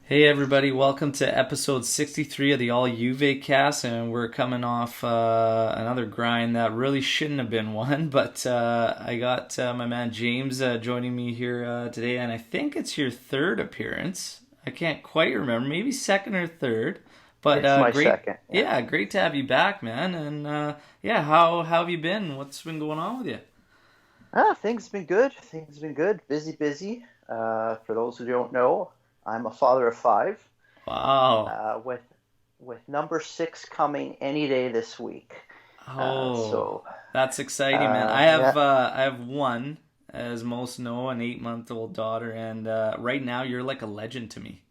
Hey everybody, welcome to episode 63 of the All JuveCast, and we're coming off another grind that really shouldn't have been one, but I got my man James joining me here today, and I think it's your third appearance. I can't quite remember, maybe second or third, but It's my great, second. Yeah. yeah, great to have you back, man, and yeah, how have you been? What's been going on with you? Things have been good. Things have been good. Busy, busy. For those who don't know, I'm a father of five. Wow. With number six coming any day this week. Uh, Oh, so that's exciting, man. I have yeah. uh, I have one, as most know, an 8-month-old daughter, and right now you're like a legend to me.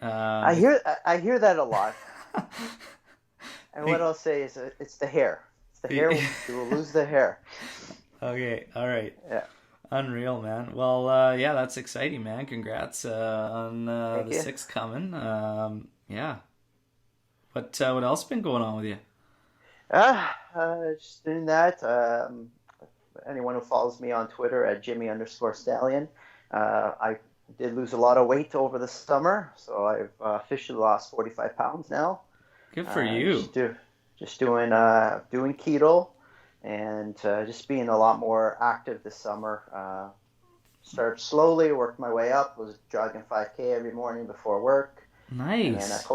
I If hear I hear that a lot. And what I'll say is it's the hair. It's the hair. You will lose the hair. Okay, all right, Yeah. unreal, man. Well, yeah, that's exciting, man. Congrats on Thank the you. sixth coming. Yeah. What else been going on with you? Just doing that. Anyone who follows me on Twitter at Jimmy_Stallion. I did lose a lot of weight over the summer, so I've officially lost 45 pounds now. Good for Uh, you. just do, just doing keto and just being a lot more active this summer. Started slowly, worked my way up. Was jogging 5K every morning before work, and then I Nice.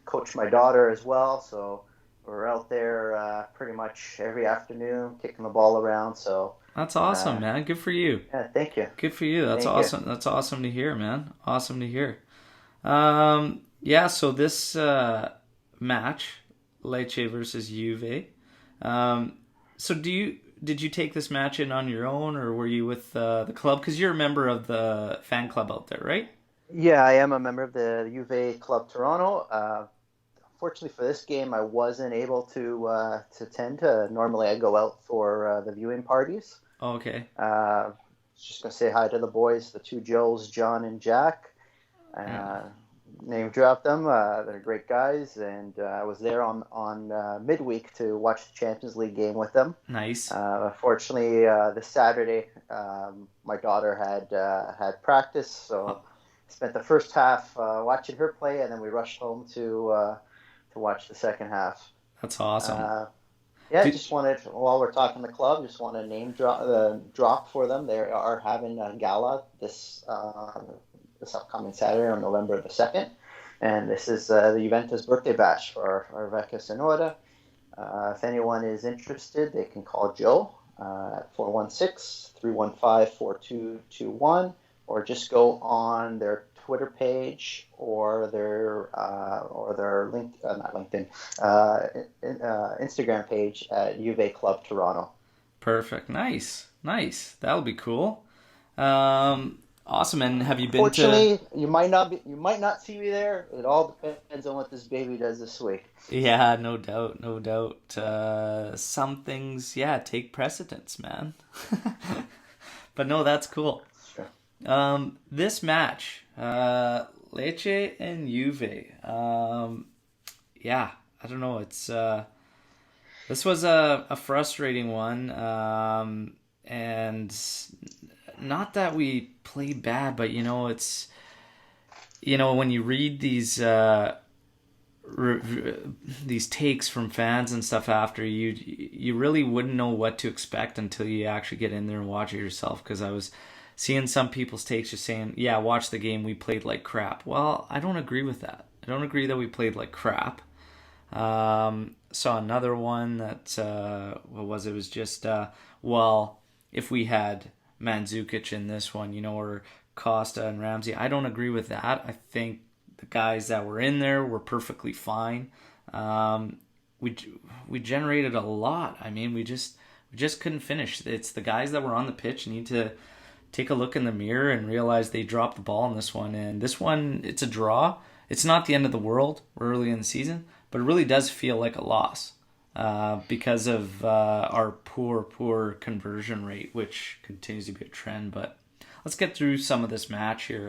coach my daughter as well. So we're out there pretty much every afternoon, kicking the ball around. So That's awesome, uh, man. Good for you. yeah, thank you, Good for you. That's thank you. awesome. That's awesome to hear, man. Awesome to hear. Yeah, so this match, Lecce versus Juve. Um, so did you take this match in on your own, or were you with the club? Because you're a member of the fan club out there, right? Yeah, I am a member of the Juve Club Toronto. Fortunately for this game, I wasn't able to attend. Normally, I go out for the viewing parties. Okay. Uh, just gonna say hi to the boys, the two Joes, John and Jack. Yeah. Uh, Name drop them. They're great guys, and I was there on midweek to watch the Champions League game with them. Nice. Fortunately, this Saturday, my daughter had practice, Oh, so spent the first half watching her play, and then we rushed home to watch the second half. that's awesome. Uh, yeah, Did, just wanted while we're talking the club, just want to name drop for them. They are having a gala this upcoming Saturday on November the 2nd, and this is the Juventus birthday bash for our Vecchia Sonora. If anyone is interested, they can call Joe at 416-315-4221, or just go on their Twitter page or their not LinkedIn, Instagram page at Juve Club Toronto. perfect. Nice. Nice. That'll be cool. Awesome. And have you been to? Unfortunately, you might not see me there. It all depends on what this baby does this week. Yeah, no doubt, no doubt. Some things, yeah, take precedence, man. But no, that's cool. Sure. This match, Lecce and Juve. Yeah, I don't know. This was a frustrating one, and not that we played bad, but when you read these takes from fans and stuff after, you really wouldn't know what to expect until you actually get in there and watch it yourself, because I was seeing some people's takes just saying, yeah, watch the game, we played like crap. Well, I don't agree with that. I don't agree that we played like crap. Saw another one that what was it? It was just well, if we had Mandzukic in this one, or Costa and Ramsey, I don't agree with that. I think the guys that were in there were perfectly fine. Um, we we generated a lot. I mean, we just couldn't finish. It's the guys that were on the pitch need to take a look in the mirror and realize they dropped the ball in this one. And this one, it's a draw. It's not the end of the world. We're early in the season, but it really does feel like a loss because of our poor conversion rate, which continues to be a trend. But let's get through some of this match here.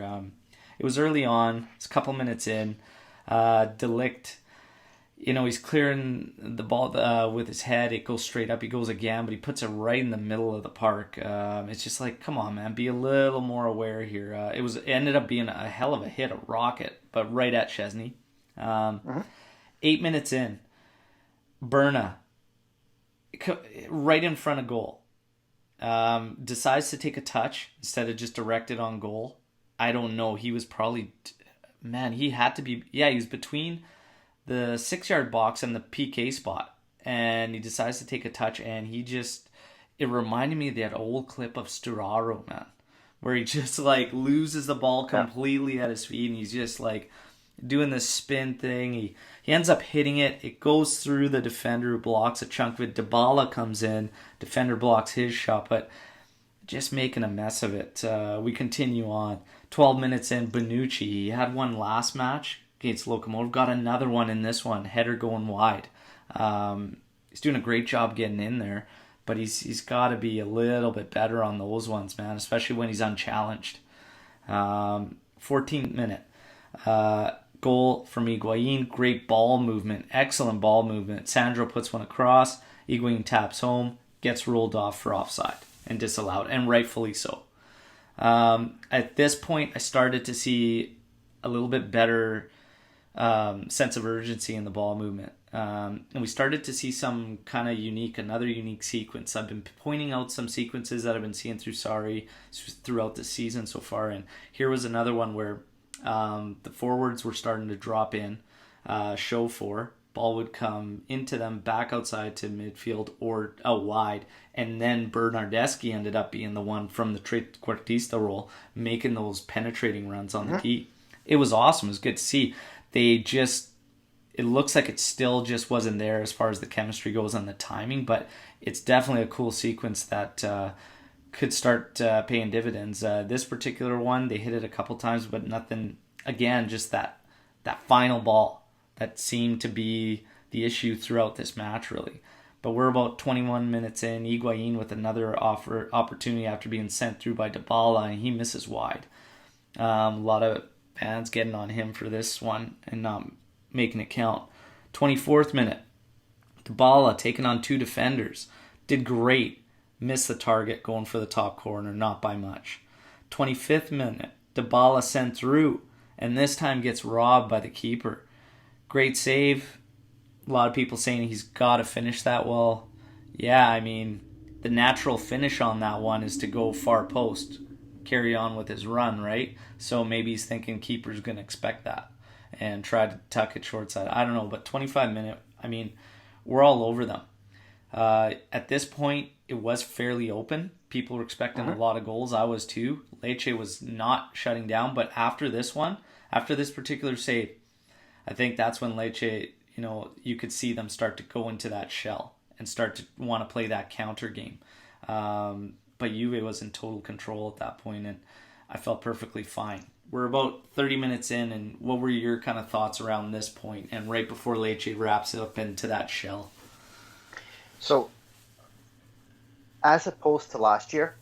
It was early on. It's a couple minutes in. Delict, he's clearing the ball with his head. It goes straight up. He goes again, but he puts it right in the middle of the park. It's just like, come on, man, be a little more aware here. It ended up being a hell of a hit, a rocket, but right at Chesney. 8 minutes in, Berna, right in front of goal, decides to take a touch instead of just direct it on goal. I don't know. He was probably, man, he had to be, he was between the 6-yard box and the PK spot. And he decides to take a touch, and it reminded me of that old clip of Sturaro, man, where he just like loses the ball completely at his feet, and he's just like doing this spin thing. He ends up hitting it. It goes through the defender who blocks a chunk of it. Dybala comes in. Defender blocks his shot, but just making a mess of it. We continue on. 12 minutes in, Bonucci. He had one last match against Lokomotiv. Got another one in this one. Header going wide. He's doing a great job getting in there, but he's got to be a little bit better on those ones, man, especially when he's unchallenged. 14th minute. Goal from Higuain. Great ball movement. Excellent ball movement. Sandro puts one across. Higuain taps home. Gets ruled off for offside and disallowed, and rightfully so. At this point, I started to see a little bit better sense of urgency in the ball movement. And we started to see some kind of another unique sequence. I've been pointing out some sequences that I've been seeing throughout the season so far, and here was another one where the forwards were starting to drop in, show for. Ball would come into them, back outside to midfield or out wide, and then Bernardeschi ended up being the one from the trequartista role, making those penetrating runs on the key. It was awesome. It was good to see. It looks like it still just wasn't there as far as the chemistry goes and the timing, but it's definitely a cool sequence that could start paying dividends. This particular one, they hit it a couple times, but nothing, again, just that final ball that seemed to be the issue throughout this match, really. But we're about 21 minutes in. Higuain with another opportunity after being sent through by Dybala, and he misses wide. A lot of fans getting on him for this one and not making it count. 24th minute. Dybala taking on two defenders. Did great. Missed the target going for the top corner, not by much. 25th minute. Dybala sent through, and this time gets robbed by the keeper. Great save. A lot of people saying he's got to finish that. Well, yeah, I mean, the natural finish on that one is to go far post, carry on with his run, right? So maybe he's thinking keeper's going to expect that and try to tuck it short side. I don't know, but 25 minute, I mean, we're all over them. At this point, it was fairly open. People were expecting a lot of goals. I was too. Lecce was not shutting down, but after this particular save, I think that's when Lecce, you could see them start to go into that shell and start to want to play that counter game. But Juve was in total control at that point, and I felt perfectly fine. We're about 30 minutes in, and what were your kind of thoughts around this point and right before Lecce wraps it up into that shell? So, as opposed to last year,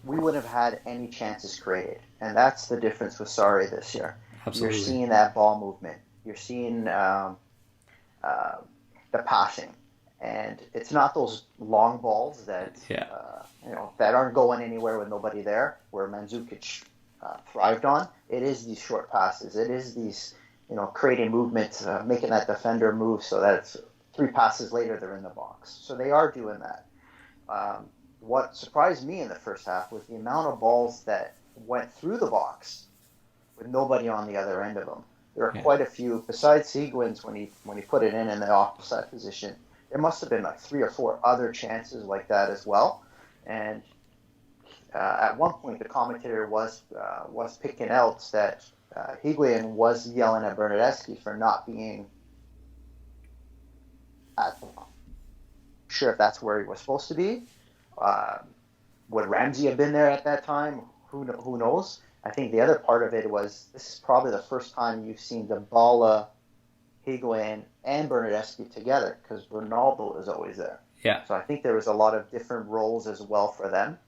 we wouldn't have had any chances created. And that's the difference with Sarri this year. Absolutely. You're seeing that ball movement. You're seeing the passing. And it's not those long balls that that aren't going anywhere with nobody there, where Mandzukic thrived on. It is these short passes. It is these creating movements, making that defender move so that it's 3 passes later they're in the box. So they are doing that. What surprised me in the first half was the amount of balls that went through the box with nobody on the other end of them. There are quite a few, besides Higuain's when he put it in the offside position. There must have been like 3 or 4 other chances like that as well. And at one point, the commentator was picking out that Higuain was yelling at Bernardeschi for not being sure if that's where he was supposed to be. Would Ramsey have been there at that time? Who knows? I think the other part of it was this is probably the first time you've seen Dybala, Higuain, and Bernardeschi together because Ronaldo is always there. Yeah. So I think there was a lot of different roles as well for them.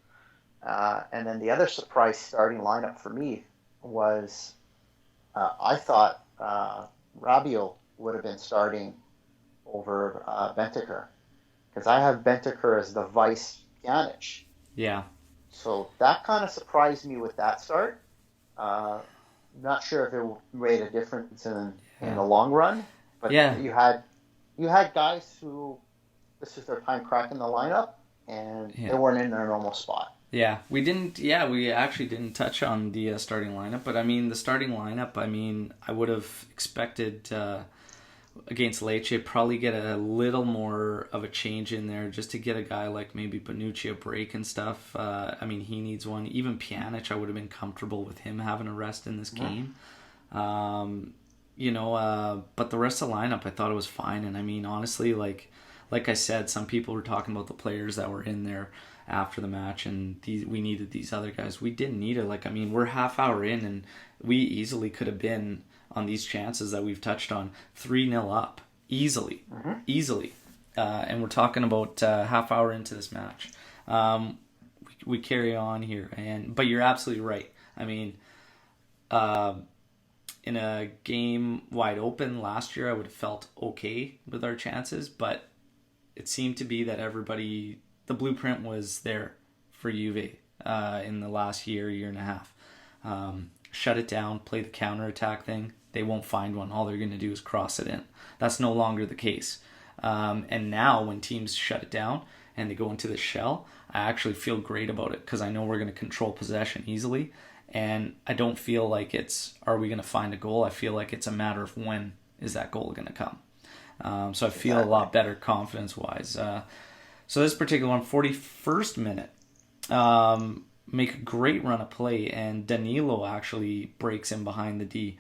And then the other surprise starting lineup for me was I thought Rabiot would have been starting over Bentancur, because I have Bentancur as the vice Pjanic. Yeah. So that kind of surprised me with that start. Uh, Not sure if it made a difference in Yeah. the long run, but Yeah. you had guys who this is their time cracking the lineup, and they Yeah. weren't in their normal spot. Yeah, we didn't. Yeah, we actually didn't touch on the starting lineup, but I mean, the starting lineup. I mean, I would have expected against Lecce probably get a little more of a change in there, just to get a guy like maybe Bonucci a break and stuff. I mean, he needs one. Even Pjanic, I would have been comfortable with him having a rest in this game. But the rest of the lineup, I thought it was fine. And I mean, honestly, like I said, some people were talking about the players that were in there after the match, and we needed these other guys. We didn't need it. Like, I mean, we're half hour in, and we easily could have been on these chances that we've touched on 3-0 up easily. And we're talking about half hour into this match. We carry on here, but you're absolutely right. I mean, in a game wide open last year, I would have felt okay with our chances, but it seemed to be that the blueprint was there for Juve in the last year and a half. Shut it down, play the counterattack thing. They won't find one. All they're going to do is cross it in. That's no longer the case. And now when teams shut it down and they go into the shell, I actually feel great about it, because I know we're going to control possession easily. And I don't feel like are we going to find a goal? I feel like it's a matter of when is that goal going to come. So I feel a lot better confidence-wise. So this particular one, 41st minute, make a great run of play, and Danilo actually breaks in behind the D.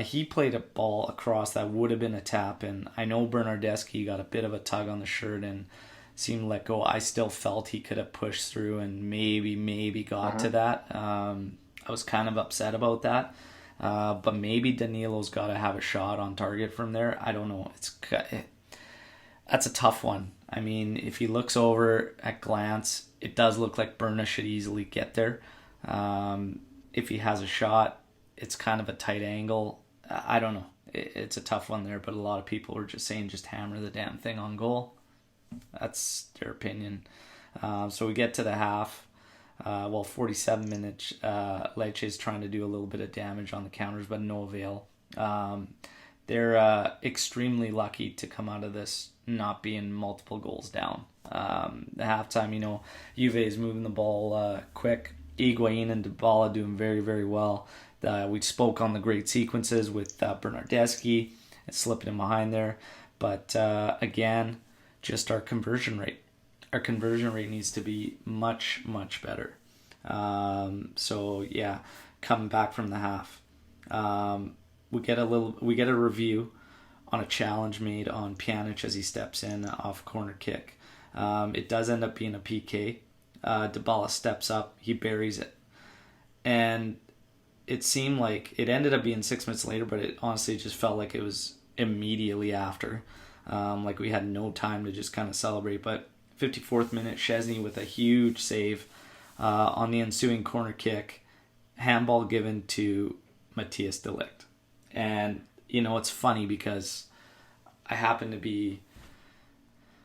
He played a ball across that would have been a tap, and I know Bernardeschi got a bit of a tug on the shirt and seemed to let go. I still felt he could have pushed through and maybe got to that. I was kind of upset about that. But maybe Danilo's got to have a shot on target from there. I don't know. That's a tough one. I mean, if he looks over at glance, it does look like Berna should easily get there. If he has a shot, it's kind of a tight angle. I don't know. It's a tough one there, but a lot of people are just saying just hammer the damn thing on goal. That's their opinion. So we get to the half. 47 minutes, Lecce is trying to do a little bit of damage on the counters, but no avail. They're extremely lucky to come out of this not being multiple goals down. The halftime, Juve is moving the ball quick. Higuain and Dybala doing very, very well. We spoke on the great sequences with Bernardeschi and slipping in behind there. But again, just our conversion rate. Our conversion rate needs to be much, much better. So yeah, coming back from the half, we get a review on a challenge made on Pjanic as he steps in off corner kick. It does end up being a PK. Dybala steps up, he buries it, and it seemed like it ended up being 6 minutes later, but it honestly just felt like it was immediately after. Like we had no time to just kind of celebrate. But 54th minute, Szczesny with a huge save on the ensuing corner kick, handball given to Matthias de Ligt. And it's funny because I happened to be,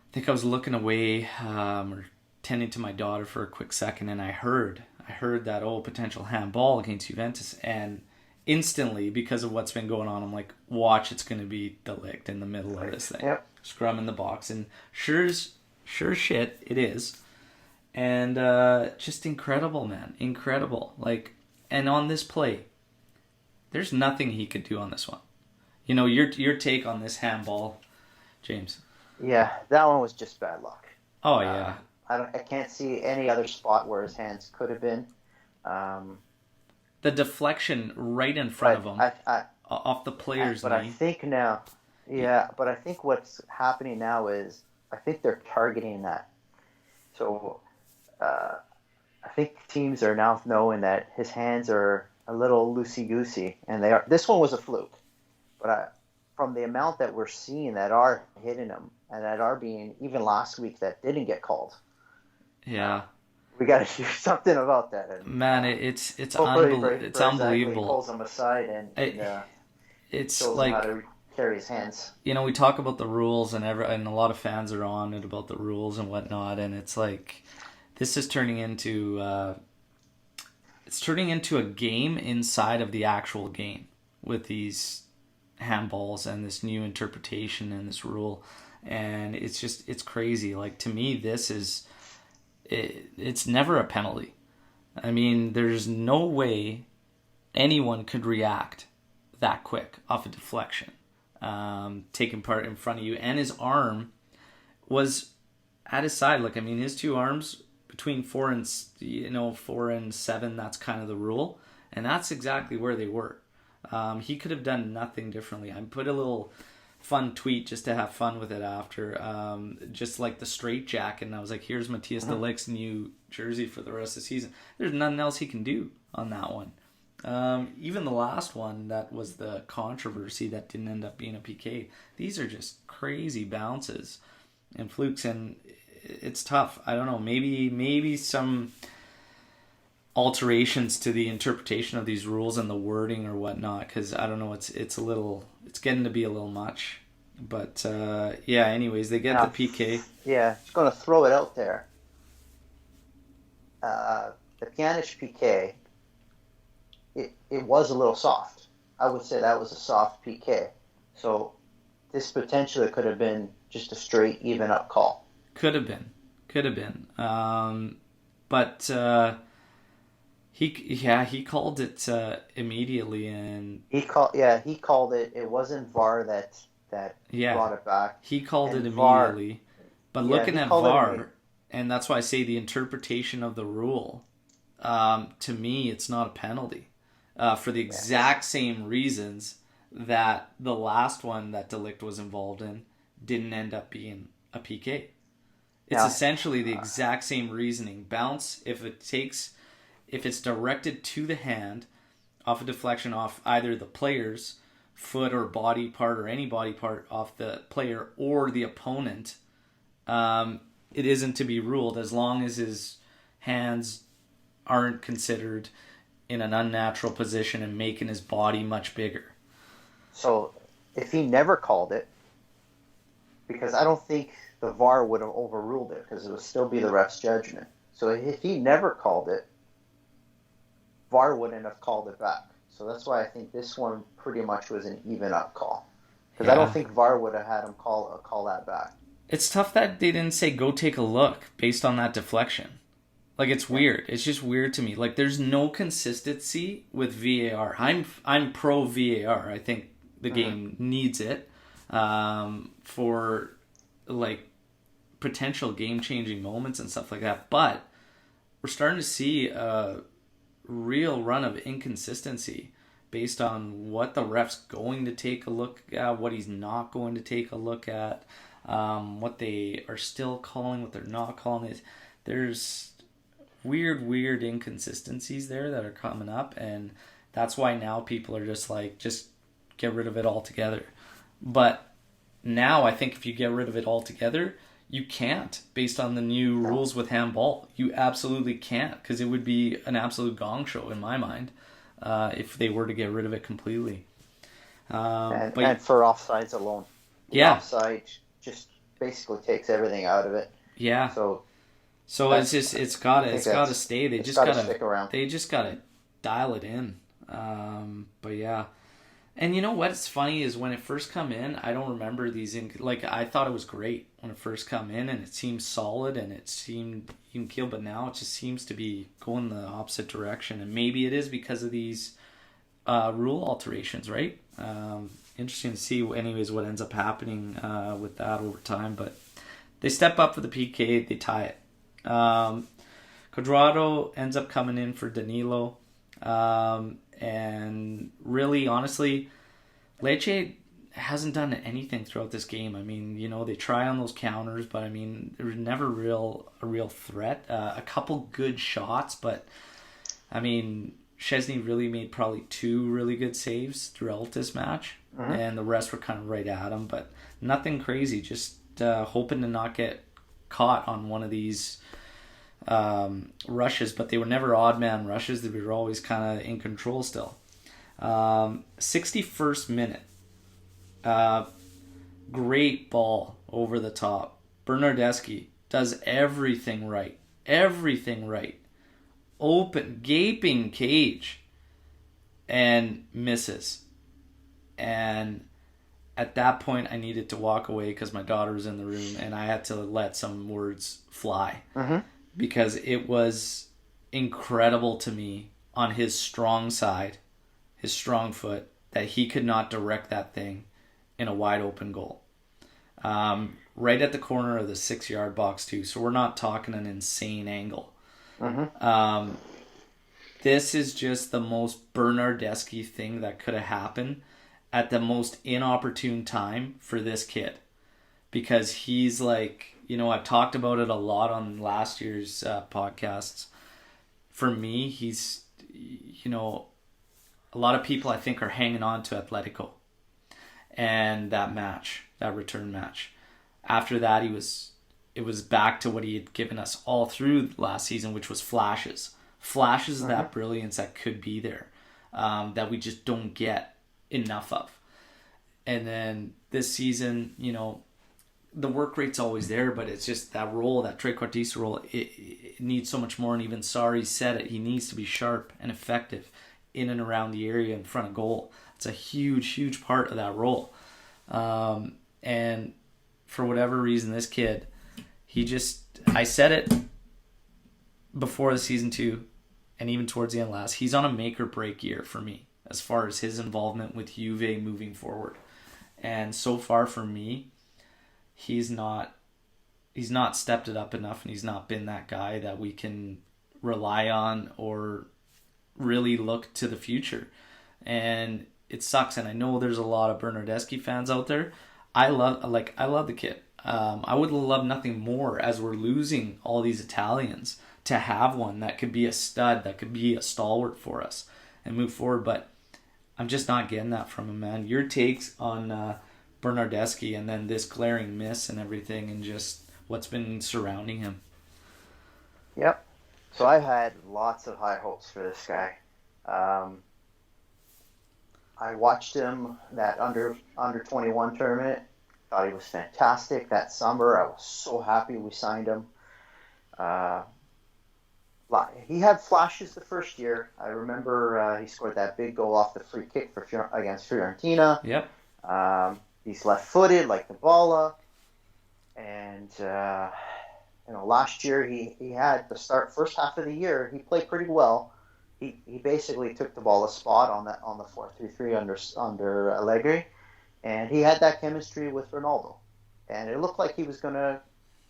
I think I was looking away or tending to my daughter for a quick second, and I heard that potential handball against Juventus, and instantly, because of what's been going on, I'm like, watch, it's going to be de Ligt in the middle of this thing. Yep. Scrum in the box, and sure shit, it is. And just incredible, man. Incredible. And on this play, there's nothing he could do on this one. Your take on this handball, James. Yeah, that one was just bad luck. Oh, yeah. I can't see any other spot where his hands could have been. The deflection right in front of him, off the player's knee. But I think now, but I think what's happening now is I think they're targeting that. So I think teams are now knowing that his hands are a little loosey-goosey, and they are. This one was a fluke, but from the amount that we're seeing that are hitting him and that are being, even last week, that didn't get called. Yeah. We got to do something about that. And, man, it's unbelievable. It's unbelievable. He pulls him aside and it's shows like him how to carry his hands. We talk about the rules and a lot of fans are on it about the rules and whatnot, and it's like this is turning into a game inside of the actual game with these handballs and this new interpretation and this rule, and it's crazy. Like, to me, it's never a penalty. I mean, there's no way anyone could react that quick off a deflection, taking part in front of you, and his arm was at his side. Like, I mean, his two arms between 4 and 7, that's kind of the rule, and that's exactly where they were. He could have done nothing differently. I put a little fun tweet just to have fun with it after, just like the straight jacket, and I was like, here's Matthias de Ligt's new jersey for the rest of the season. There's nothing else he can do on that one. Even the last one that was the controversy that didn't end up being a PK, these are just crazy bounces and flukes, and it's tough. I don't know, maybe some alterations to the interpretation of these rules and the wording or whatnot, because I don't know, it's getting to be a little much. But yeah, anyways, they get the PK. Yeah, just going to throw it out there. The Pjanic PK, it was a little soft. I would say that was a soft PK. So this potentially could have been just a straight even up call. Could have been. But he called it immediately, and he called it. It wasn't VAR that brought it back. He called it immediately. But looking at VAR, and that's why I say the interpretation of the rule, to me, it's not a penalty. For the exact same reasons that the last one that de Ligt was involved in didn't end up being a PK. It's essentially the exact same reasoning. Bounce, if it's directed to the hand, off a deflection off either the player's foot or body part, or any body part off the player or the opponent, it isn't to be ruled as long as his hands aren't considered in an unnatural position and making his body much bigger. So if he never called it, because I don't think the VAR would have overruled it, because it would still be the ref's judgment. So if he never called it, VAR wouldn't have called it back. So that's why I think this one pretty much was an even up call. Because I don't think VAR would have had him call that back. It's tough that they didn't say go take a look based on that deflection. Like, it's weird. It's just weird to me. Like, there's no consistency with VAR. I'm pro VAR. I think the game needs it for, like, potential game-changing moments and stuff like that. But we're starting to see a real run of inconsistency based on what the ref's going to take a look at, what he's not going to take a look at, what they are still calling, what they're not calling. There's weird inconsistencies there that are coming up, and that's why now people are just like, just get rid of it altogether. But now I think if you get rid of it altogether, you can't, based on the new rules with handball. You absolutely can't, because it would be an absolute gong show in my mind if they were to get rid of it completely. And for offsides alone. Offside just basically takes everything out of it. Yeah. So it's gotta stay. They just gotta stick around. They just gotta dial it in. But yeah, and you know what's funny is when it first come in, I don't remember these. I thought it was great when it first come in, and it seemed solid and it seemed even keel. But now it just seems to be going the opposite direction, and maybe it is because of these rule alterations, right? Interesting to see, anyways, what ends up happening with that over time. But they step up for the PK, they tie it. Cuadrado ends up coming in for Danilo, and really, honestly, Lecce hasn't done anything throughout this game. I mean, they try on those counters, but I mean, there was never a real threat. A couple good shots, but I mean, Szczesny really made probably 2 really good saves throughout this match, and the rest were kind of right at him, but nothing crazy. Just hoping to not get caught on one of these rushes, but they were never odd man rushes. They were always kind of in control still. 61st minute, Great ball over the top. Bernardeschi does everything right. Everything right. Open, gaping cage. And misses. And at that point, I needed to walk away because my daughter was in the room, and I had to let some words fly. Mm-hmm. Because it was incredible to me on his strong side, his strong foot, that he could not direct that thing in a wide open goal. Right at the corner of the 6-yard box too, so we're not talking an insane angle. Mm-hmm. This is just the most Bernardeschi thing that could have happened at the most inopportune time for this kid. Because he's like, I've talked about it a lot on last year's podcasts. For me, he's, a lot of people I think are hanging on to Atletico and that return match. After that, it was back to what he had given us all through last season, which was flashes of that brilliance that could be there, that we just don't get enough of. And then this season, the work rate's always there, but it's just that role, that trequartista role, it needs so much more. And even Sarri said it, he needs to be sharp and effective in and around the area in front of goal. It's a huge part of that role. And for whatever reason, this kid, I said it before the season too, and even towards the end last, he's on a make or break year for me as far as his involvement with Juve moving forward. And so far for me, he's not stepped it up enough, and he's not been that guy that we can rely on or really look to the future. And it sucks, and I know there's a lot of Bernardeschi fans out there. I love the kid. I would love nothing more as we're losing all these Italians to have one that could be a stud, that could be a stalwart for us and move forward. But I'm just not getting that from him, man. Your takes on Bernardeschi and then this glaring miss and everything and just what's been surrounding him. Yep. So I had lots of high hopes for this guy. I watched him that under 21 tournament. Thought he was fantastic that summer. I was so happy we signed him. He had flashes the first year. I remember he scored that big goal off the free kick against Fiorentina. Yep. He's left-footed like the Balla. And last year he had the first half of the year. He played pretty well. He basically took the Balla's spot on the 4-3-3 under Allegri. And he had that chemistry with Ronaldo, and it looked like he was going to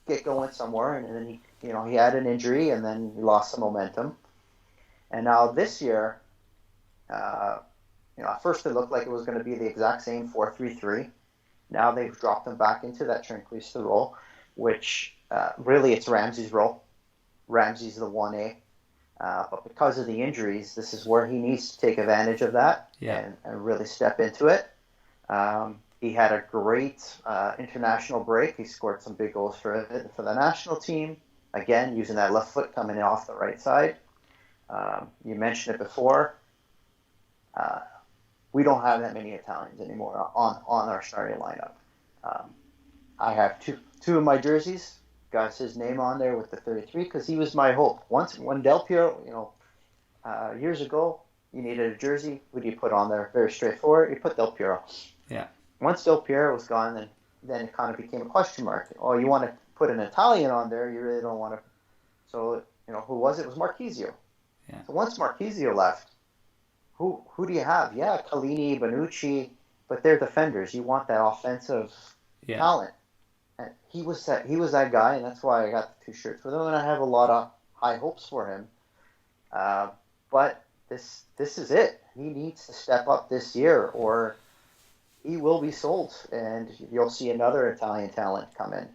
get going somewhere. And then he had an injury, and then he lost some momentum. And now this year, at first it looked like it was going to be the exact same 4-3-3. Now they've dropped him back into that trequartista role, which really it's Ramsey's role. Ramsey's the 1A, but because of the injuries, this is where he needs to take advantage of that and really step into it. He had a great international break. He scored some big goals for the national team. Again, using that left foot coming off the right side. You mentioned it before. We don't have that many Italians anymore on our starting lineup. I have two of my jerseys. Got his name on there with the 33 because he was my hope. When Del Piero, years ago, you needed a jersey. Who do you put on there? Very straightforward. You put Del Piero. Yeah. Once Del Piero was gone, then it kind of became a question mark. Oh, you want to put an Italian on there? You really don't want to. So who was it? It was Marchisio. Yeah. So once Marchisio left, who do you have? Yeah, Chiellini, Bonucci, but they're defenders. You want that offensive talent. And he was that guy, and that's why I got the 2 shirts with him. And I have a lot of high hopes for him. But this is it. He needs to step up this year, or he will be sold, and you'll see another Italian talent come in.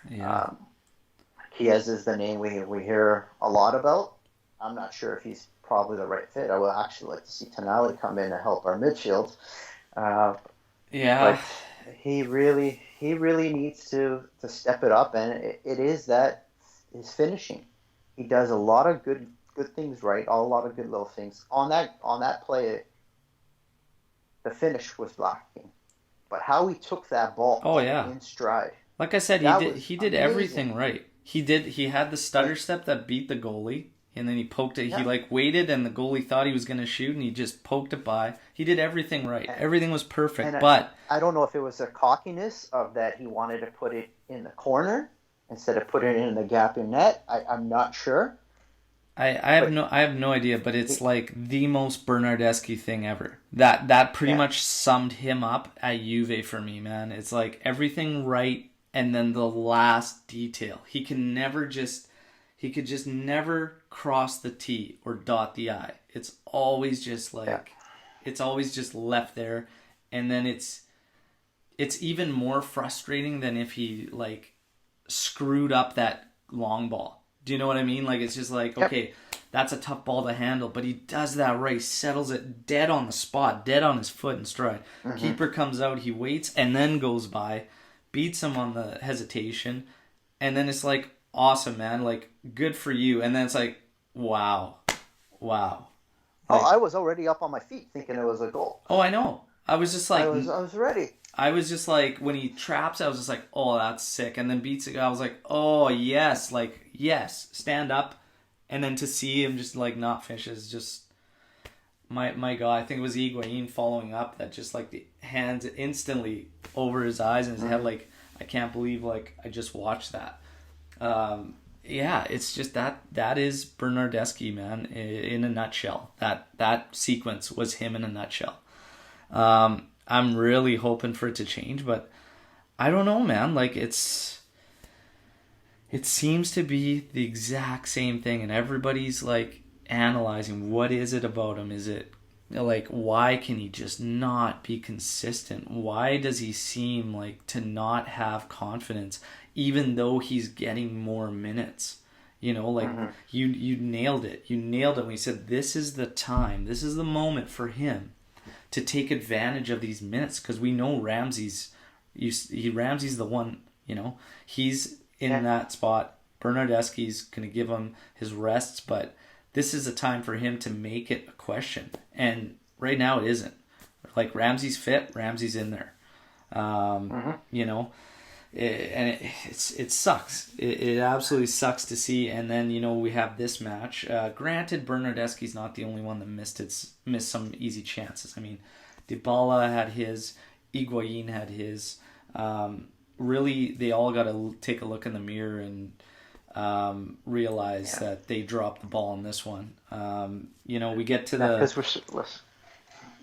Yeah. Chiesa is the name we hear a lot about. I'm not sure if he's probably the right fit. I would actually like to see Tonali come in and help our midfield. But he really needs to step it up, and it is that his finishing. He does a lot of good things right, a lot of good little things. On that play, the finish was lacking. but how he took that Oh ball yeah. in stride, Like I said, that was he did amazing. everything right. He had the stutter Like, step that beat the goalie, and then he poked it. He yeah, like waited, and the goalie thought he was gonna shoot, and he just poked it by. He did everything right. and, Everything was perfect. and But I don't know if it was a cockiness of that he wanted to put it in the corner instead of putting it in the gap in net. I'm not sure, but I have no idea. But it's like the most Bernardeschi thing ever. That pretty yeah, much summed him up at Juve for me, man. It's like everything right, and then the last detail. He could just never cross the T or dot the I. It's always just yeah, like it's always just left there, and then it's even more frustrating than if he like screwed up that long ball. Do you know what I mean? Like it's just like, yep, okay, that's a tough ball to handle, but he does that right, settles it dead on the spot, dead on his foot in stride. mm-hmm. Keeper comes out, he waits and then goes by, beats him on the hesitation, and then it's like awesome, man, like good for you. And then it's like, wow, wow. Oh, Like, I was already up on my feet thinking it was a goal. oh, I know. I was ready. I was just like, when he traps, I was just like, oh, that's sick. And then beats it, I was like, oh, yes, like, yes, stand up. And then to see him just like not finish is just, my God, I think it was Higuain following up that just like the hands instantly over his eyes and his head, like, I can't believe like I just watched that. Yeah, it's just that is Bernardeschi, man, in a nutshell. That sequence was him in a nutshell. I'm really hoping for it to change, but I don't know, man. Like it seems to be the exact same thing, and everybody's like analyzing what is it about him? Is it like why can he just not be consistent? Why does he seem like to not have confidence, even though he's getting more minutes? You know, like Mm-hmm. you nailed it. You nailed it when you said this is the time, this is the moment for him to take advantage of these minutes because we know Ramsey's the one, you know, he's in Yeah, that spot. Bernardeschi's going to give him his rests, but this is a time for him to make it a question. And right now it isn't. Like Ramsey's fit, Ramsey's in there. mm-hmm. You know, it sucks. It absolutely sucks to see. And then you know we have this match. Granted, Bernardeschi's not the only one that missed some easy chances. I mean, Dybala had his, Higuain had his. Really, they all got to take a look in the mirror and realize Yeah, that they dropped the ball in this one. You know, we get to yeah. the Because let's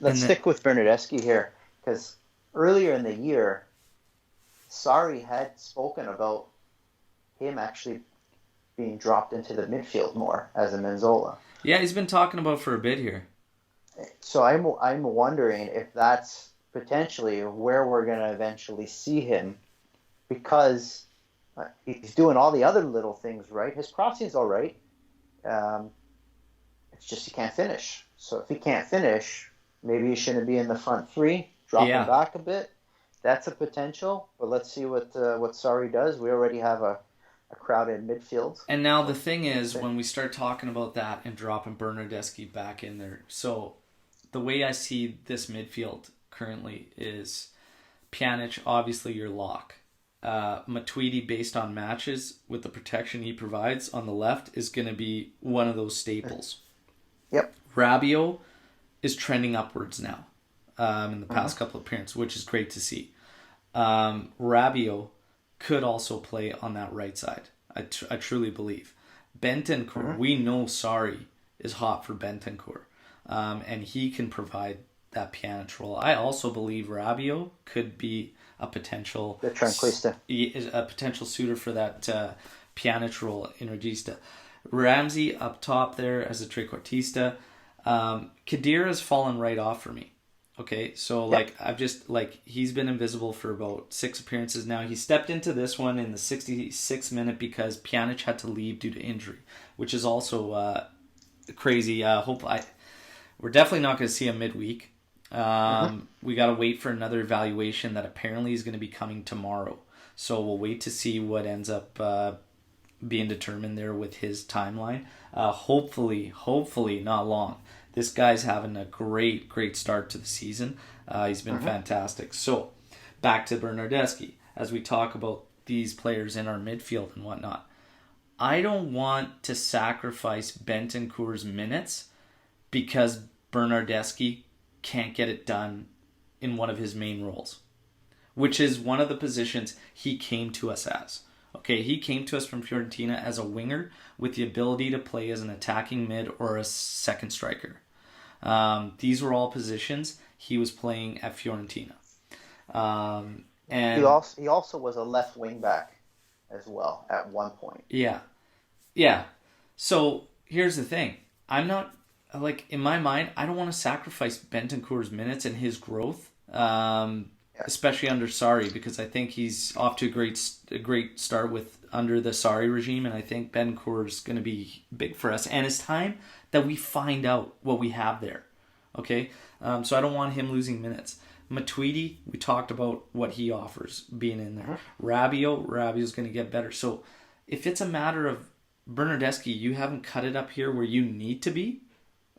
and the stick with Bernardeschi here, because earlier in the year, Sarri had spoken about him actually being dropped into the midfield more as a Menzola. yeah, he's been talking about for a bit here. So I'm wondering if that's potentially where we're going to eventually see him, because he's doing all the other little things right. His crossing's all right. Um, it's just he can't finish. So if he can't finish, maybe he shouldn't be in the front three. Drop him Yeah. back a bit. That's a potential. But let's see what Sarri does. We already have a crowded midfield. And now the thing We'll is, see. when we start talking about that and dropping Bernardeschi back in there, so the way I see this midfield currently is Pjanic, obviously your lock. Matuidi, based on matches with the protection he provides on the left, is going to be one of those staples. Yep. Rabiot is trending upwards now in the past couple of appearances, which is great to see. Rabiot could also play on that right side. I truly believe. Bentancur, we know Sarri is hot for Bentancur, and he can provide that Pjanic role. I also believe Rabiot could be a potential The Tranquista. a potential suitor for that Pjanic role in Regista. Ramsey up top there as a trequartista. Khedira has fallen right off for me. Okay, so like I've just like he's been invisible for about 6 appearances now. He stepped into this one in the 66th minute because Pjanic had to leave due to injury, which is also crazy. We're definitely not going to see him midweek. We got to wait for another evaluation that apparently is going to be coming tomorrow. So we'll wait to see what ends up being determined there with his timeline. Hopefully not long. This guy's having a great start to the season. He's been fantastic. So back to Bernardeschi, as we talk about these players in our midfield and whatnot. I don't want to sacrifice Bentancur's minutes because Bernardeschi can't get it done in one of his main roles, which is one of the positions he came to us as. Okay, he came to us from Fiorentina as a winger with the ability to play as an attacking mid or a second striker. These were all positions he was playing at Fiorentina. And he also was a left wing back as well at one point. Yeah. So here's the thing. I'm not, like, in my mind, I don't want to sacrifice Bentancur's minutes and his growth, especially under Sarri, because I think he's off to a great start under the Sarri regime, and I think Bentancur is going to be big for us. And it's time that we find out what we have there. Okay? So I don't want him losing minutes. Matuidi, we talked about what he offers being in there. Rabiot's going to get better. So if it's a matter of Bernardeschi, you haven't cut it up here where you need to be,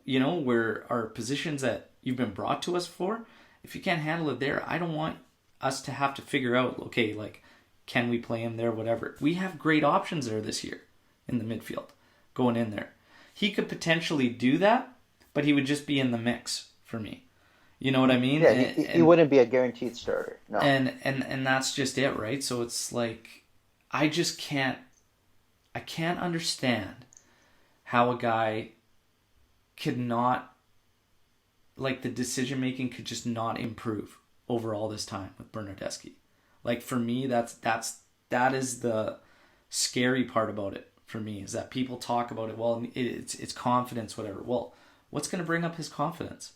where our positions that you've been brought to us for, if you can't handle it there, I don't want us to have to figure out, okay, like, can we play him there, whatever. We have great options there this year in the midfield going in there. He could potentially do that, but he would just be in the mix for me. You know what I mean? Yeah, he wouldn't be a guaranteed starter. No. And that's just it, right? So it's like, I can't understand how a guy could not, like, the decision making could just not improve over all this time with Bernardeschi. Like, for me, that is the scary part about it for me, is that people talk about it, well, it's confidence, whatever. Well, what's going to bring up his confidence?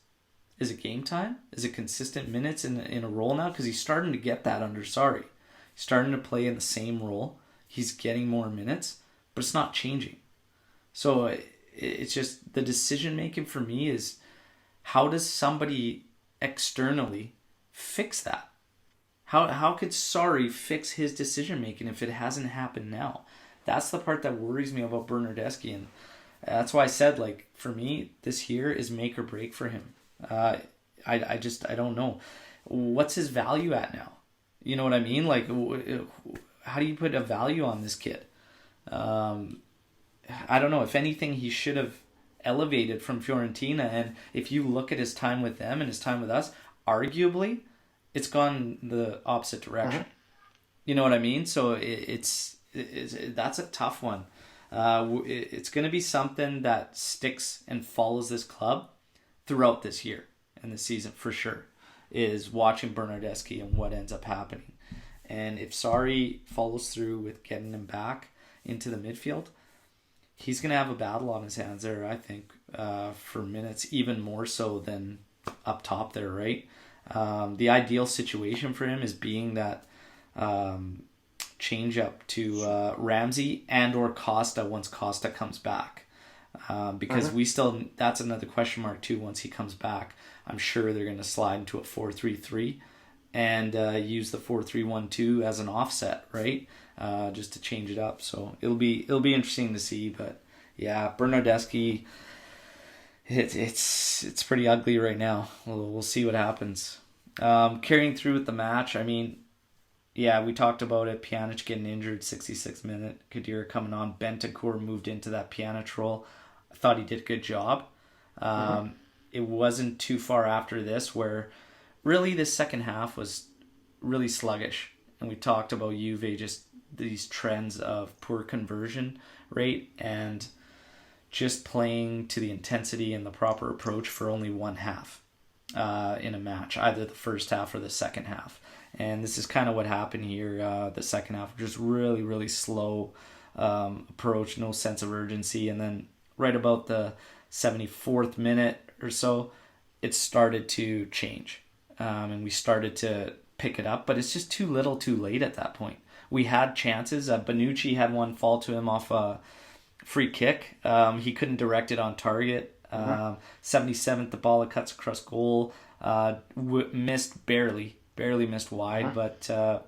Is it game time? Is it consistent minutes in a role now? Because he's starting to get that under Sarri. He's starting to play in the same role. He's getting more minutes, but it's not changing. So it's just, the decision making for me is, how does somebody externally fix that? How could Sarri fix his decision making if it hasn't happened now? That's the part that worries me about Bernardeschi, and that's why I said, like, for me, this year is make or break for him. I don't know. What's his value at now? You know what I mean? Like, how do you put a value on this kid? I don't know. If anything, he should have elevated from Fiorentina, and if you look at his time with them and his time with us, arguably, it's gone the opposite direction. You know what I mean? So it's that's a tough one. It's going to be something that sticks and follows this club throughout this year and the season for sure, is watching Bernardeschi and what ends up happening. And if Sarri follows through with getting him back into the midfield, he's going to have a battle on his hands there, I think, for minutes, even more so than up top there, right? The ideal situation for him is being that change up to Ramsey and or Costa once Costa comes back. Because we still, that's another question mark too. Once he comes back, I'm sure they're going to slide into a 4-3-3 and use the 4-3-1-2 as an offset, right? Just to change it up. So it'll be interesting to see. But yeah, Bernardeschi, it's pretty ugly right now. We'll see what happens. Carrying through with the match, I mean, yeah, we talked about it. Pjanic getting injured, 66th minute. Khedira coming on. Bentancur moved into that Pjanic role. I thought he did a good job. It wasn't too far after this where really the second half was really sluggish. And we talked about Juve, just these trends of poor conversion rate and just playing to the intensity and the proper approach for only one half in a match, either the first half or the second half. And this is kind of what happened here. The second half, just really, really slow approach, no sense of urgency. And then right about the 74th minute or so, it started to change. And we started to pick it up, but it's just too little too late at that point. We had chances. Bonucci had one fall to him off a free kick. He couldn't direct it on target. 77th, the ball that cuts across goal. Missed barely missed wide, but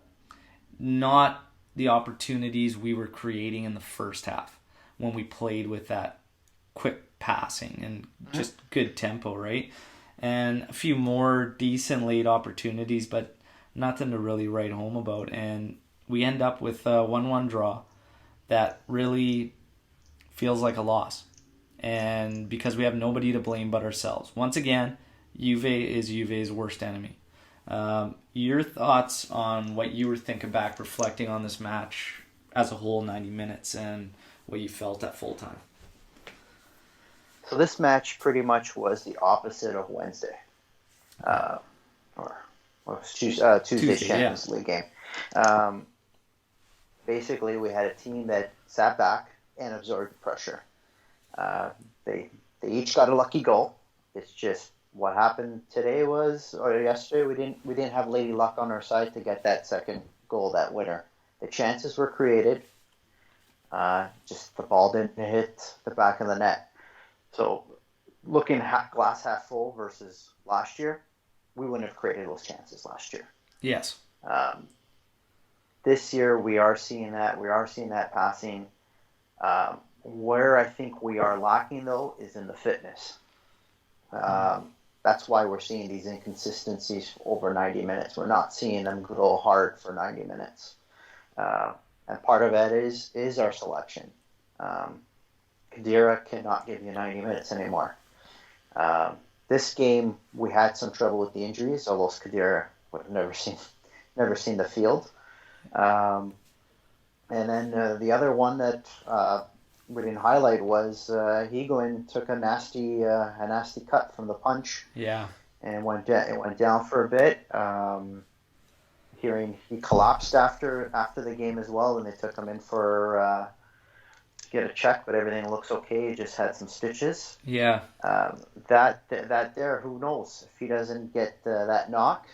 not the opportunities we were creating in the first half when we played with that quick passing and just good tempo, right? And a few more decent late opportunities, but nothing to really write home about. And we end up with a 1-1 draw that really feels like a loss. And because we have nobody to blame but ourselves. Once again, Juve is Juve's worst enemy. Your thoughts on what you were thinking back, reflecting on this match as a whole, 90 minutes, and what you felt at full time? So this match pretty much was the opposite of Wednesday, or Tuesday's Champions League game. Basically, we had a team that sat back and absorbed pressure. They each got a lucky goal. It's just what happened today or yesterday. We didn't have Lady Luck on our side to get that second goal, that winner. The chances were created. Just the ball didn't hit the back of the net. So looking glass half full versus last year, we wouldn't have created those chances last year. Yes. This year we are seeing that. We are seeing that passing. Where I think we are lacking, though, is in the fitness. That's why we're seeing these inconsistencies over 90 minutes. We're not seeing them go hard for 90 minutes. And part of that is our selection. Khedira cannot give you 90 minutes anymore. This game, we had some trouble with the injuries, although Khedira would have never seen the field. And then the other one that we didn't highlight was Higuain took a nasty cut from the punch. Yeah. And it went down for a bit. Hearing he collapsed after the game as well, and they took him in for get a check, but everything looks okay. He just had some stitches. Yeah. That there, who knows if he doesn't get that knock,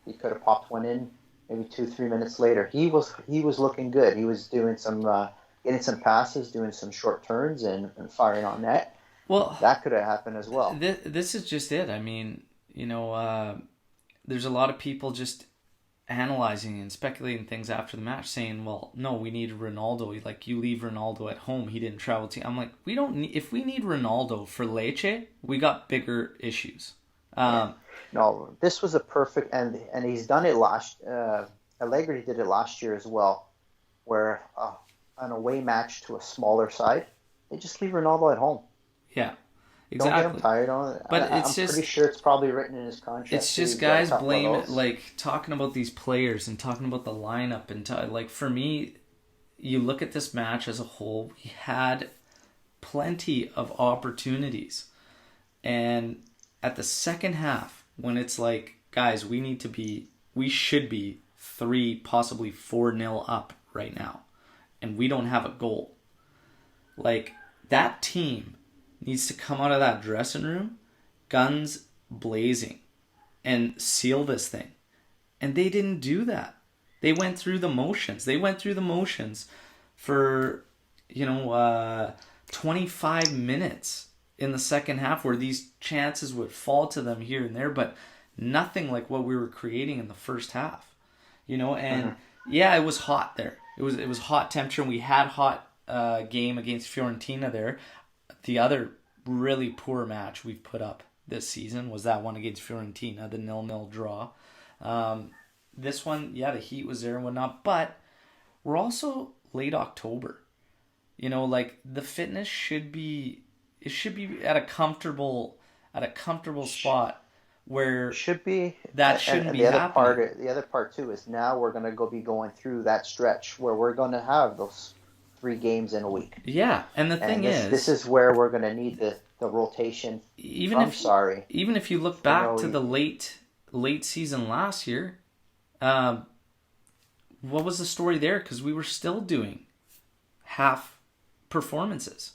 he could have popped one in maybe 2-3 minutes later. He was looking good. He was doing some getting some passes, doing some short turns, and firing on net. Well, that could have happened as well. This is just it. I mean, there's a lot of people just analyzing and speculating things after the match, saying, "Well, no, we need Ronaldo. Like, you leave Ronaldo at home. He didn't travel to." I'm like, we don't need. If we need Ronaldo for Lecce, we got bigger issues. No, this was a perfect, and he's done it last. Allegri did it last year as well, where an away match to a smaller side, they just leave Ronaldo at home. Yeah. Exactly. Don't get him tired on it. But I'm pretty sure it's probably written in his contract. It's just guys blame it, like talking about these players and talking about the lineup and like for me, you look at this match as a whole. We had plenty of opportunities, and at the second half, when it's like, guys, we should be 3, possibly 4-0 up right now, and we don't have a goal. Like, that team needs to come out of that dressing room, guns blazing, and seal this thing. And they didn't do that. They went through the motions. They went through the motions for, 25 minutes in the second half where these chances would fall to them here and there, but nothing like what we were creating in the first half. And yeah, it was hot there. It was hot temperature. We had hot game against Fiorentina there. The other really poor match we've put up this season was that one against Fiorentina, the 0-0 draw. This one, yeah, the heat was there and whatnot, but we're also late October. Like, the fitness should be at a comfortable spot where should be that shouldn't be happening. The other part too is now we're going to be going through that stretch where we're going to have those 3 games in a week. Yeah, and the thing is, this is where we're going to need the rotation. Even if you look back to the late season last year, what was the story there? Because we were still doing half performances,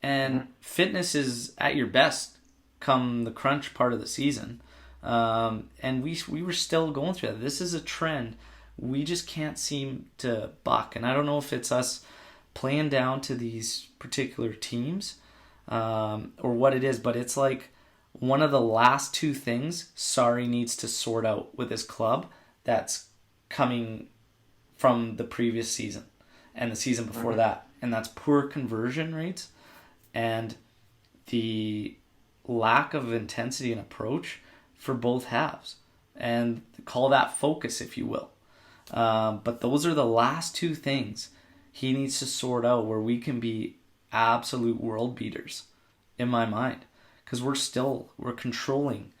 and fitness is at your best come the crunch part of the season, and we were still going through that. This is a trend we just can't seem to buck, and I don't know if it's us playing down to these particular teams or what it is, but it's like one of the last 2 things Sarri needs to sort out with his club that's coming from the previous season and the season before that, and that's poor conversion rates and the lack of intensity and approach for both halves. and call that focus, if you will. But those are the last two things he needs to sort out where we can be absolute world beaters, in my mind. Because we're controlling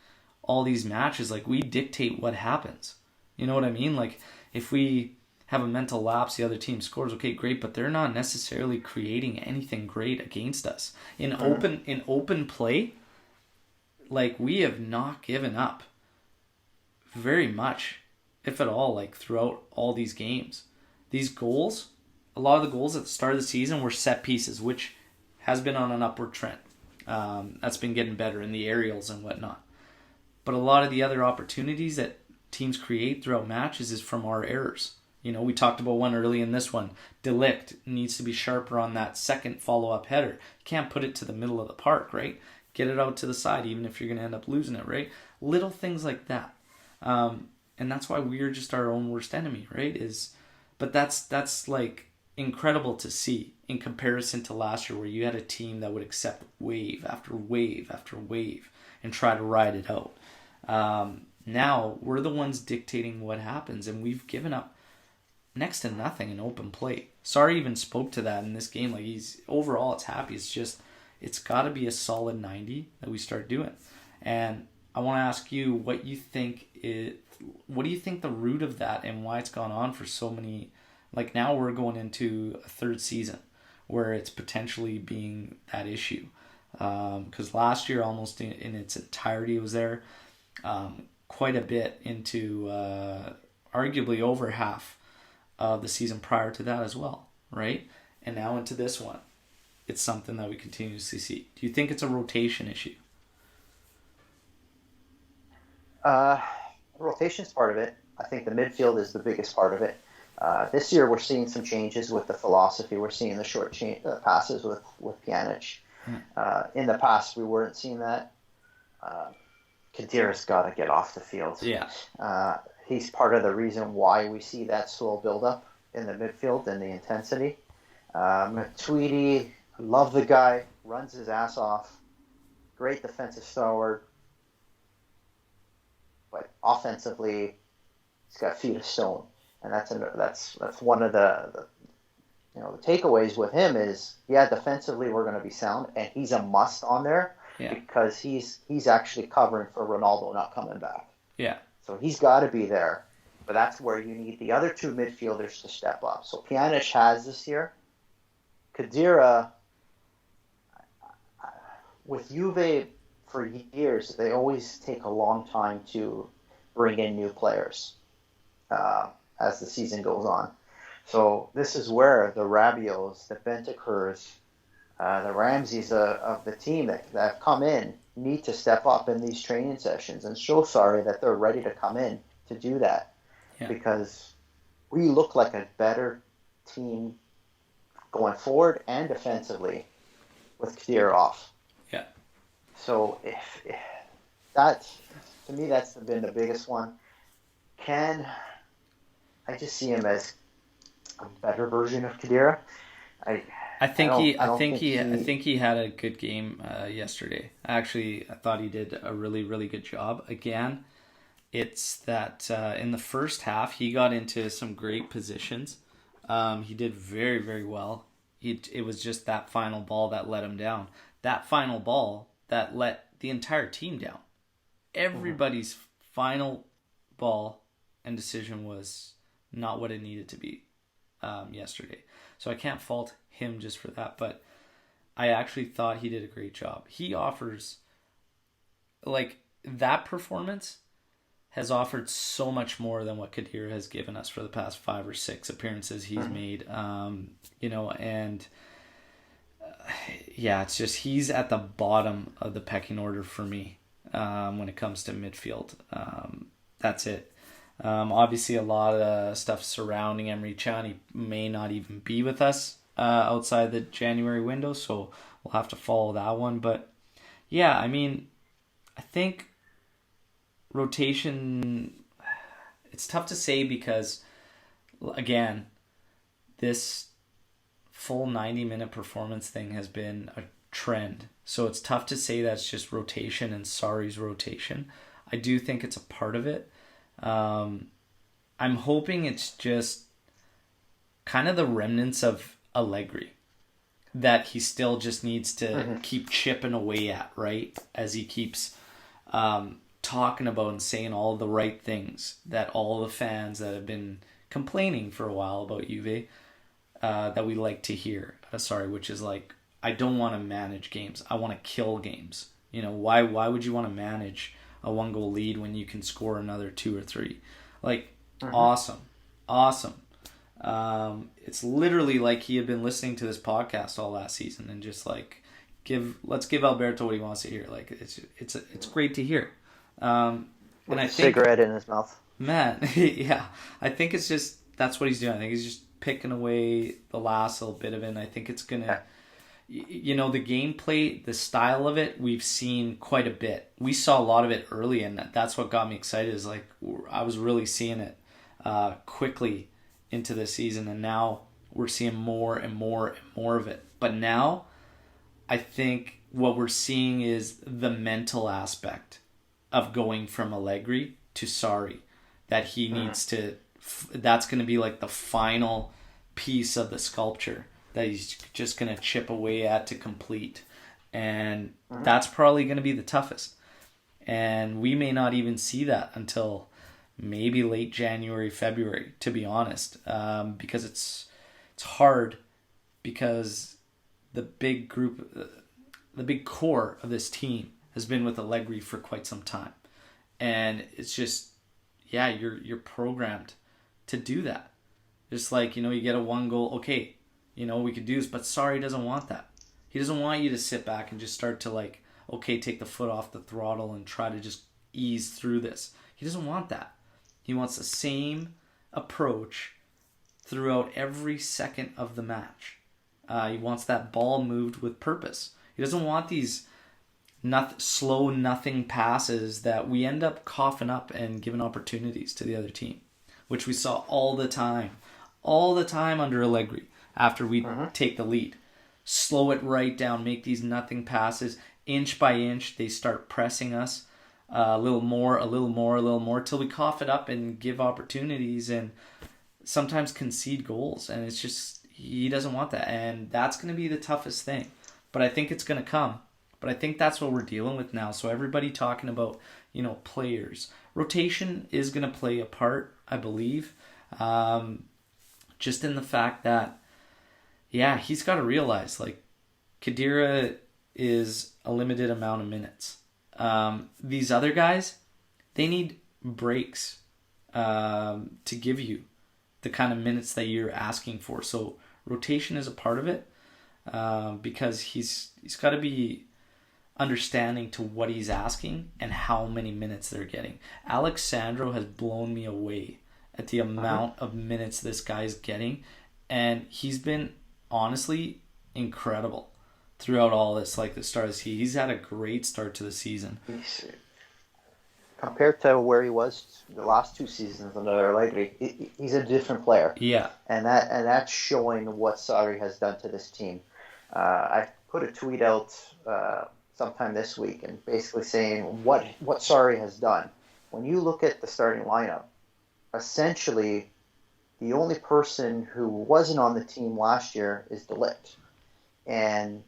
all these matches. Like, we dictate what happens. You know what I mean? Like, if we have a mental lapse, the other team scores, okay, great, but they're not necessarily creating anything great against us. In open play, like, we have not given up very much, if at all, like, throughout all these games. These goals, a lot of the goals at the start of the season were set pieces, which has been on an upward trend. That's been getting better in the aerials and whatnot. But a lot of the other opportunities that teams create throughout matches is from our errors. You know, we talked about one early in this one. De Ligt needs to be sharper on that second follow-up header. You can't put it to the middle of the park, right? Get it out to the side, even if you're going to end up losing it, right? Little things like that. And that's why we're just our own worst enemy, right? But that's like incredible to see in comparison to last year, where you had a team that would accept wave after wave after wave and try to ride it out. Now we're the ones dictating what happens, and we've given up next to nothing in open play. Sarri even spoke to that in this game. Like, he's overall, it's happy. It's just, it's got to be a solid 90 that we start doing. And I want to ask you what do you think the root of that and why it's gone on for so many. Like, now we're going into a third season where it's potentially being that issue. Because last year, almost in its entirety, was there. Quite a bit into arguably over half of the season prior to that as well, right? And now into this one, it's something that we continuously see. Do you think it's a rotation issue? Rotation's part of it. I think the midfield is the biggest part of it. This year we're seeing some changes with the philosophy. We're seeing the short passes with Pjanic. In the past, we weren't seeing that. Khedira's got to get off the field. Yeah. He's part of the reason why we see that slow build-up in the midfield and the intensity. Tweedy, love the guy, runs his ass off. Great defensive stalwart. But offensively, he's got feet of stone. And that's one of the takeaways with him is, yeah, defensively we're going to be sound, and he's a must on there. Yeah. Because he's actually covering for Ronaldo not coming back. Yeah. So he's got to be there. But that's where you need the other two midfielders to step up. So Pjanic has this year. Khedira, with Juve for years, they always take a long time to bring in new players as the season goes on. So this is where the Rabios, the Bentacurs, the Ramseys of the team that have come in need to step up in these training sessions and show Sarri that they're ready to come in to do that. Yeah. Because we look like a better team going forward and defensively with Khedira off. Yeah. So if that, to me, that's been the biggest one. I just see him as a better version of Khedira. I think he had a good game yesterday. Actually, I thought he did a really, really good job. Again, it's that in the first half, he got into some great positions. He did very, very well. It was just that final ball that let him down. That final ball that let the entire team down. Everybody's final ball and decision was not what it needed to be yesterday. So I can't fault him just for that, but I actually thought he did a great job. He offers, like, that performance has offered so much more than what Khedira has given us for the past 5 or 6 appearances he's made. It's just he's at the bottom of the pecking order for me when it comes to midfield. That's it. Obviously, a lot of stuff surrounding Emre Can. He may not even be with us outside the January window, so we'll have to follow that one. But yeah, I mean, I think rotation, it's tough to say because, again, this full 90-minute performance thing has been a trend. So it's tough to say that's just rotation and Sarri's rotation. I do think it's a part of it. I'm hoping it's just kind of the remnants of Allegri that he still just needs to keep chipping away at, right? As he keeps talking about and saying all the right things that all the fans that have been complaining for a while about Juve that we like to hear. Which is like, I don't want to manage games. I want to kill games. You know, why would you want to manage a 1-goal lead when you can score another 2 or 3? Like, awesome. It's literally like he had been listening to this podcast all last season and just like, let's give Alberto what he wants to hear. Like, it's great to hear. And With I a think, cigarette in his mouth. man, yeah, I think it's just, that's what he's doing. I think he's just picking away the last little bit of it. And I think it's gonna, you know, the gameplay, the style of it, we've seen quite a bit. We saw a lot of it early, and that's what got me excited. Is like, I was really seeing it quickly into the season, and now we're seeing more and more and more of it. But now, I think what we're seeing is the mental aspect of going from Allegri to Sarri, that he needs to. That's going to be like the final piece of the sculpture that he's just going to chip away at to complete. And that's probably going to be the toughest. And we may not even see that until maybe late January, February, to be honest. Because it's hard, because the big core of this team has been with Allegri for quite some time. And it's just, yeah, you're programmed to do that. Just like, you know, you get a 1-goal, okay, you know, we could do this, but Sarri doesn't want that. He doesn't want you to sit back and just start to like, okay, take the foot off the throttle and try to just ease through this. He doesn't want that. He wants the same approach throughout every second of the match. He wants that ball moved with purpose. He doesn't want these slow nothing passes that we end up coughing up and giving opportunities to the other team, which we saw all the time under Allegri after we take the lead. Slow it right down, make these nothing passes. Inch by inch, they start pressing us a little more, till we cough it up and give opportunities and sometimes concede goals. And it's just, he doesn't want that. And that's going to be the toughest thing. But I think it's going to come. But I think that's what we're dealing with now. So everybody talking about, you know, players. Rotation is going to play a part, I believe. Just in the fact that, yeah, he's got to realize, like, Khedira is a limited amount of minutes. These other guys, they need breaks to give you the kind of minutes that you're asking for. So rotation is a part of it, because he's got to be understanding to what he's asking and how many minutes they're getting. Alexandro has blown me away at the amount of minutes this guy's getting, and he's been honestly incredible throughout all this. Like the start of the season, he's had a great start to the season. Compared to where he was the last 2 seasons under Allegri, he's a different player. Yeah, and that's showing what Sarri has done to this team. I put a tweet out sometime this week and basically saying what Sarri has done. When you look at the starting lineup, essentially the only person who wasn't on the team last year is De Ligt. And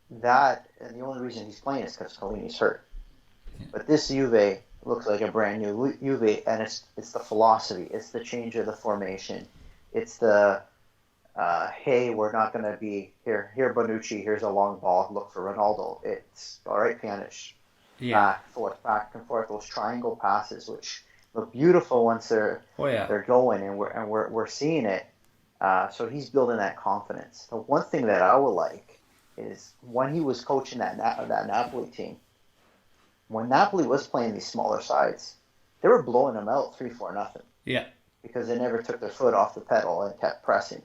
the only reason he's playing is because Collini's hurt. Yeah. But this Juve looks like a brand new Juve, and it's the philosophy, it's the change of the formation, it's the hey, we're not going to be here Bonucci, here's a long ball, look for Ronaldo. It's all right, Pjanic, back and forth, those triangle passes, which look beautiful once they're going, and we're seeing it. So he's building that confidence. The one thing that I would like is when he was coaching that Napoli team, when Napoli was playing these smaller sides, they were blowing them out 3-4-0. Yeah. Because they never took their foot off the pedal and kept pressing.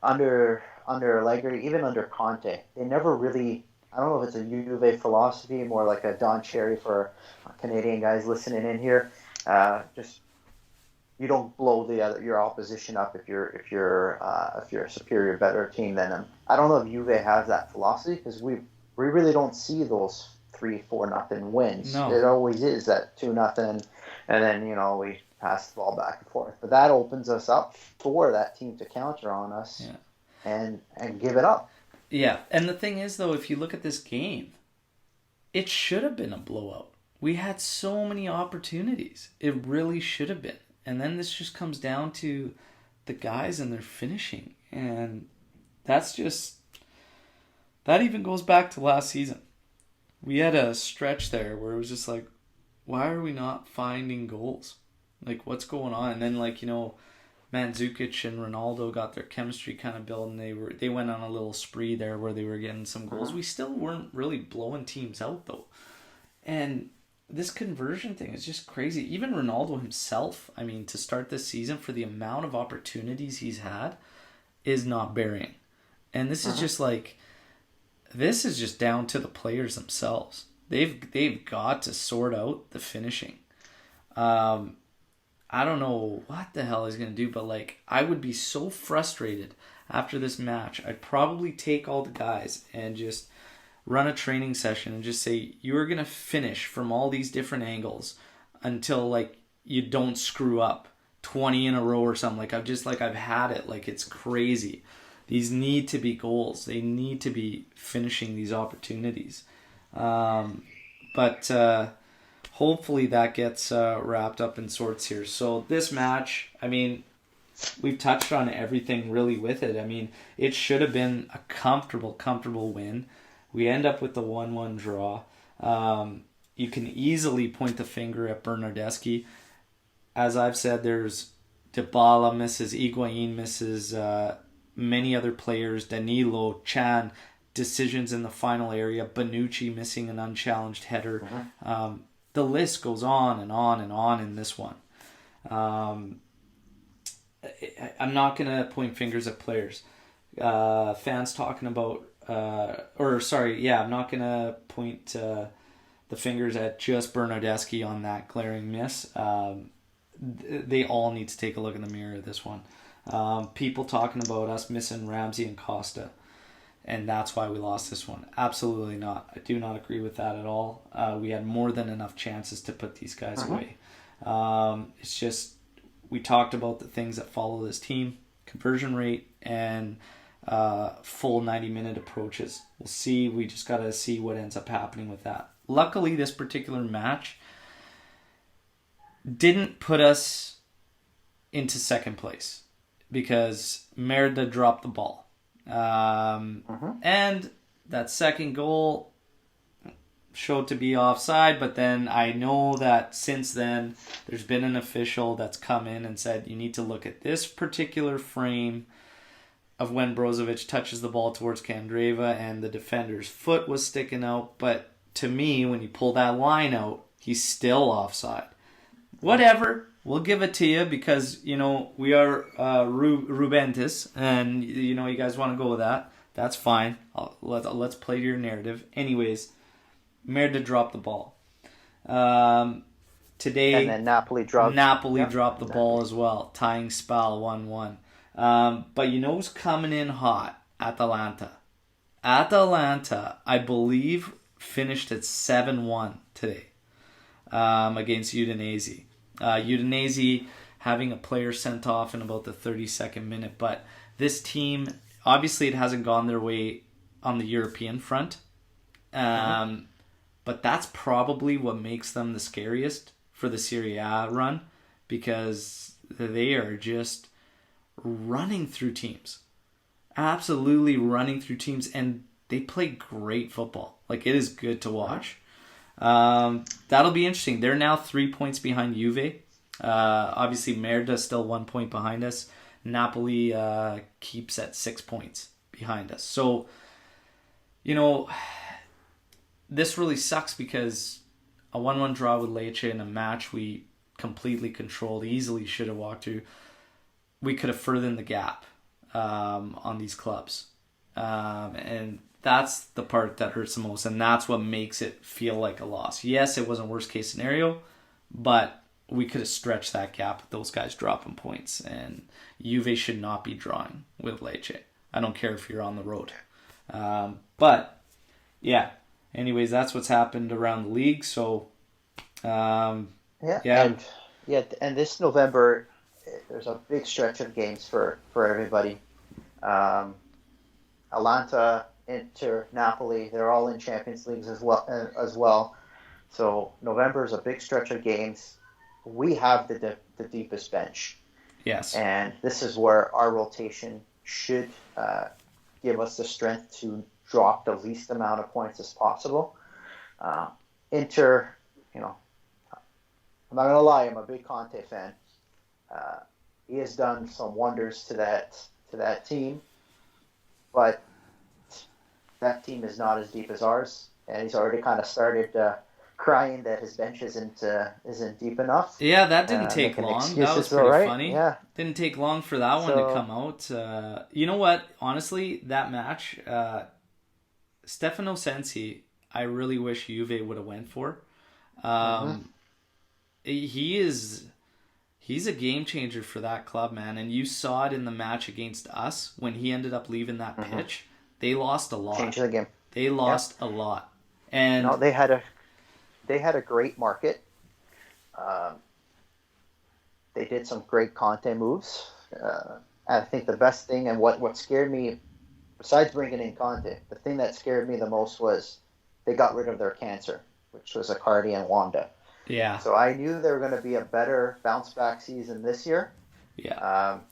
Under Allegri, even under Conte, they never really, I don't know if it's a Juve philosophy, more like a Don Cherry for Canadian guys listening in here. Just you don't blow your opposition up if you're a superior, better team than them. I don't know if Juve has that philosophy, because we really don't see those 3-4-0 wins. No. It always is that 2-0, and then we pass the ball back and forth. But that opens us up for that team to counter on us, and give it up. Yeah, and the thing is, though, if you look at this game, it should have been a blowout. We had so many opportunities. It really should have been. And then this just comes down to the guys and their finishing. And that's just... That even goes back to last season. We had a stretch there where it was just like, why are we not finding goals? Like, what's going on? And then, Mandzukic and Ronaldo got their chemistry kind of built, and they went on a little spree there where they were getting some goals. We still weren't really blowing teams out, though. And this conversion thing is just crazy. Even Ronaldo himself, I mean, to start this season, for the amount of opportunities he's had, is not burying. And this is just this is just down to the players themselves. They've got to sort out the finishing. I don't know what the hell he's going to do, but I would be so frustrated after this match. I'd probably take all the guys and just run a training session and just say, you're going to finish from all these different angles until you don't screw up 20 in a row or something. I've had it. It's crazy. These need to be goals. They need to be finishing these opportunities. But hopefully that gets wrapped up in sorts here. So this match, I mean, we've touched on everything really with it. I mean, it should have been a comfortable win. We end up with the 1-1 draw. You can easily point the finger at Bernardeschi. As I've said, there's Dybala misses, Higuain misses, many other players, Danilo, Chan, decisions in the final area, Bonucci missing an unchallenged header. The list goes on and on and on in this one. I'm not going to point fingers at players. Fans talking about... I'm not going to point the fingers at just Bernardeschi on that glaring miss. They all need to take a look in the mirror at this one. People talking about us missing Ramsey and Costa, and that's why we lost this one. Absolutely not. I do not agree with that at all. We had more than enough chances to put these guys away. It's just, we talked about the things that follow this team: conversion rate and full 90-minute approaches. We'll see. We just got to see what ends up happening with that. Luckily, this particular match didn't put us into second place because Merida dropped the ball. And that second goal showed to be offside, but then I know that since then there's been an official that's come in and said you need to look at this particular frame of when Brozovic touches the ball towards Candreva and the defender's foot was sticking out. But to me, when you pull that line out, he's still offside. Whatever, we'll give it to you because, we are Juventus, and, you guys want to go with that. That's fine. Let's play to your narrative. Anyways, Merida dropped the ball. Today, and then Napoli dropped the ball as well, tying Spal 1-1. But who's coming in hot? Atalanta. Atalanta, I believe, finished at 7-1 today against Udinese. Udinese having a player sent off in about the 32nd minute. But this team, obviously it hasn't gone their way on the European front. But that's probably what makes them the scariest for the Serie A run, because they are just running through teams. Absolutely running through teams, and they play great football. It is good to watch. That'll be interesting. They're now 3 points behind Juve. Obviously, Merida still 1 point behind us. Napoli keeps at 6 points behind us. So, this really sucks because a 1-1 draw with Lecce in a match we completely controlled, easily should have walked through. We could have furthered the gap on these clubs. And that's the part that hurts the most, and that's what makes it feel like a loss. Yes, it wasn't worst case scenario, but we could have stretched that gap with those guys dropping points, and Juve should not be drawing with Lecce. I don't care if you're on the road. But, yeah, anyways, that's what's happened around the league. So, Yeah, yeah, and this November, there's a big stretch of games for everybody. Um, Atalanta, Inter, Napoli, they're all in Champions Leagues as well. So November is a big stretch of games. We have the deepest bench, yes, and this is where our rotation should give us the strength to drop the least amount of points as possible. Uh, Inter, you know, I'm not gonna lie, I'm a big Conte fan. Uh, he has done some wonders to that team, but that team is not as deep as ours, and he's already kind of started crying that his bench isn't deep enough. yeah. That didn't take Making long. That was excuses, all pretty right? funny. Yeah. Didn't take long for that one to So, come out. You know what? Honestly, that match, Stefano Sensi, I really wish Juve would have went for. mhm, Um, he's a game changer for that club, man. And you saw it in the match against us when he ended up leaving that mhm. pitch. They lost a lot. Change the game. They Yeah. lost a lot. And No, they had a great market. Um, they did some great Conte moves. I think the best thing and what scared me, besides bringing in Conte, the thing that scared me the most was they got rid of their cancer, which was Icardi and Wanda. yeah, So I knew there were going to be a better bounce back season this year. yeah, Um,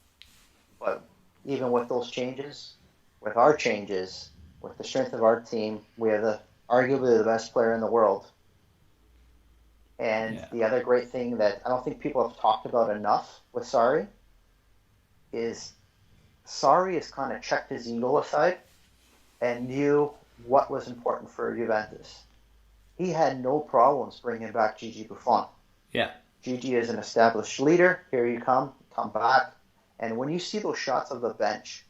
but even with those changes, with our changes, with the strength of our team, we have arguably the best player in the world. And yeah, the other great thing that I don't think people have talked about enough with Sarri is Sarri has kind of checked his ego aside and knew what was important for Juventus. He had no problems bringing back Gigi Buffon. yeah, Gigi is an established leader. Here you come back. And when you see those shots of the bench,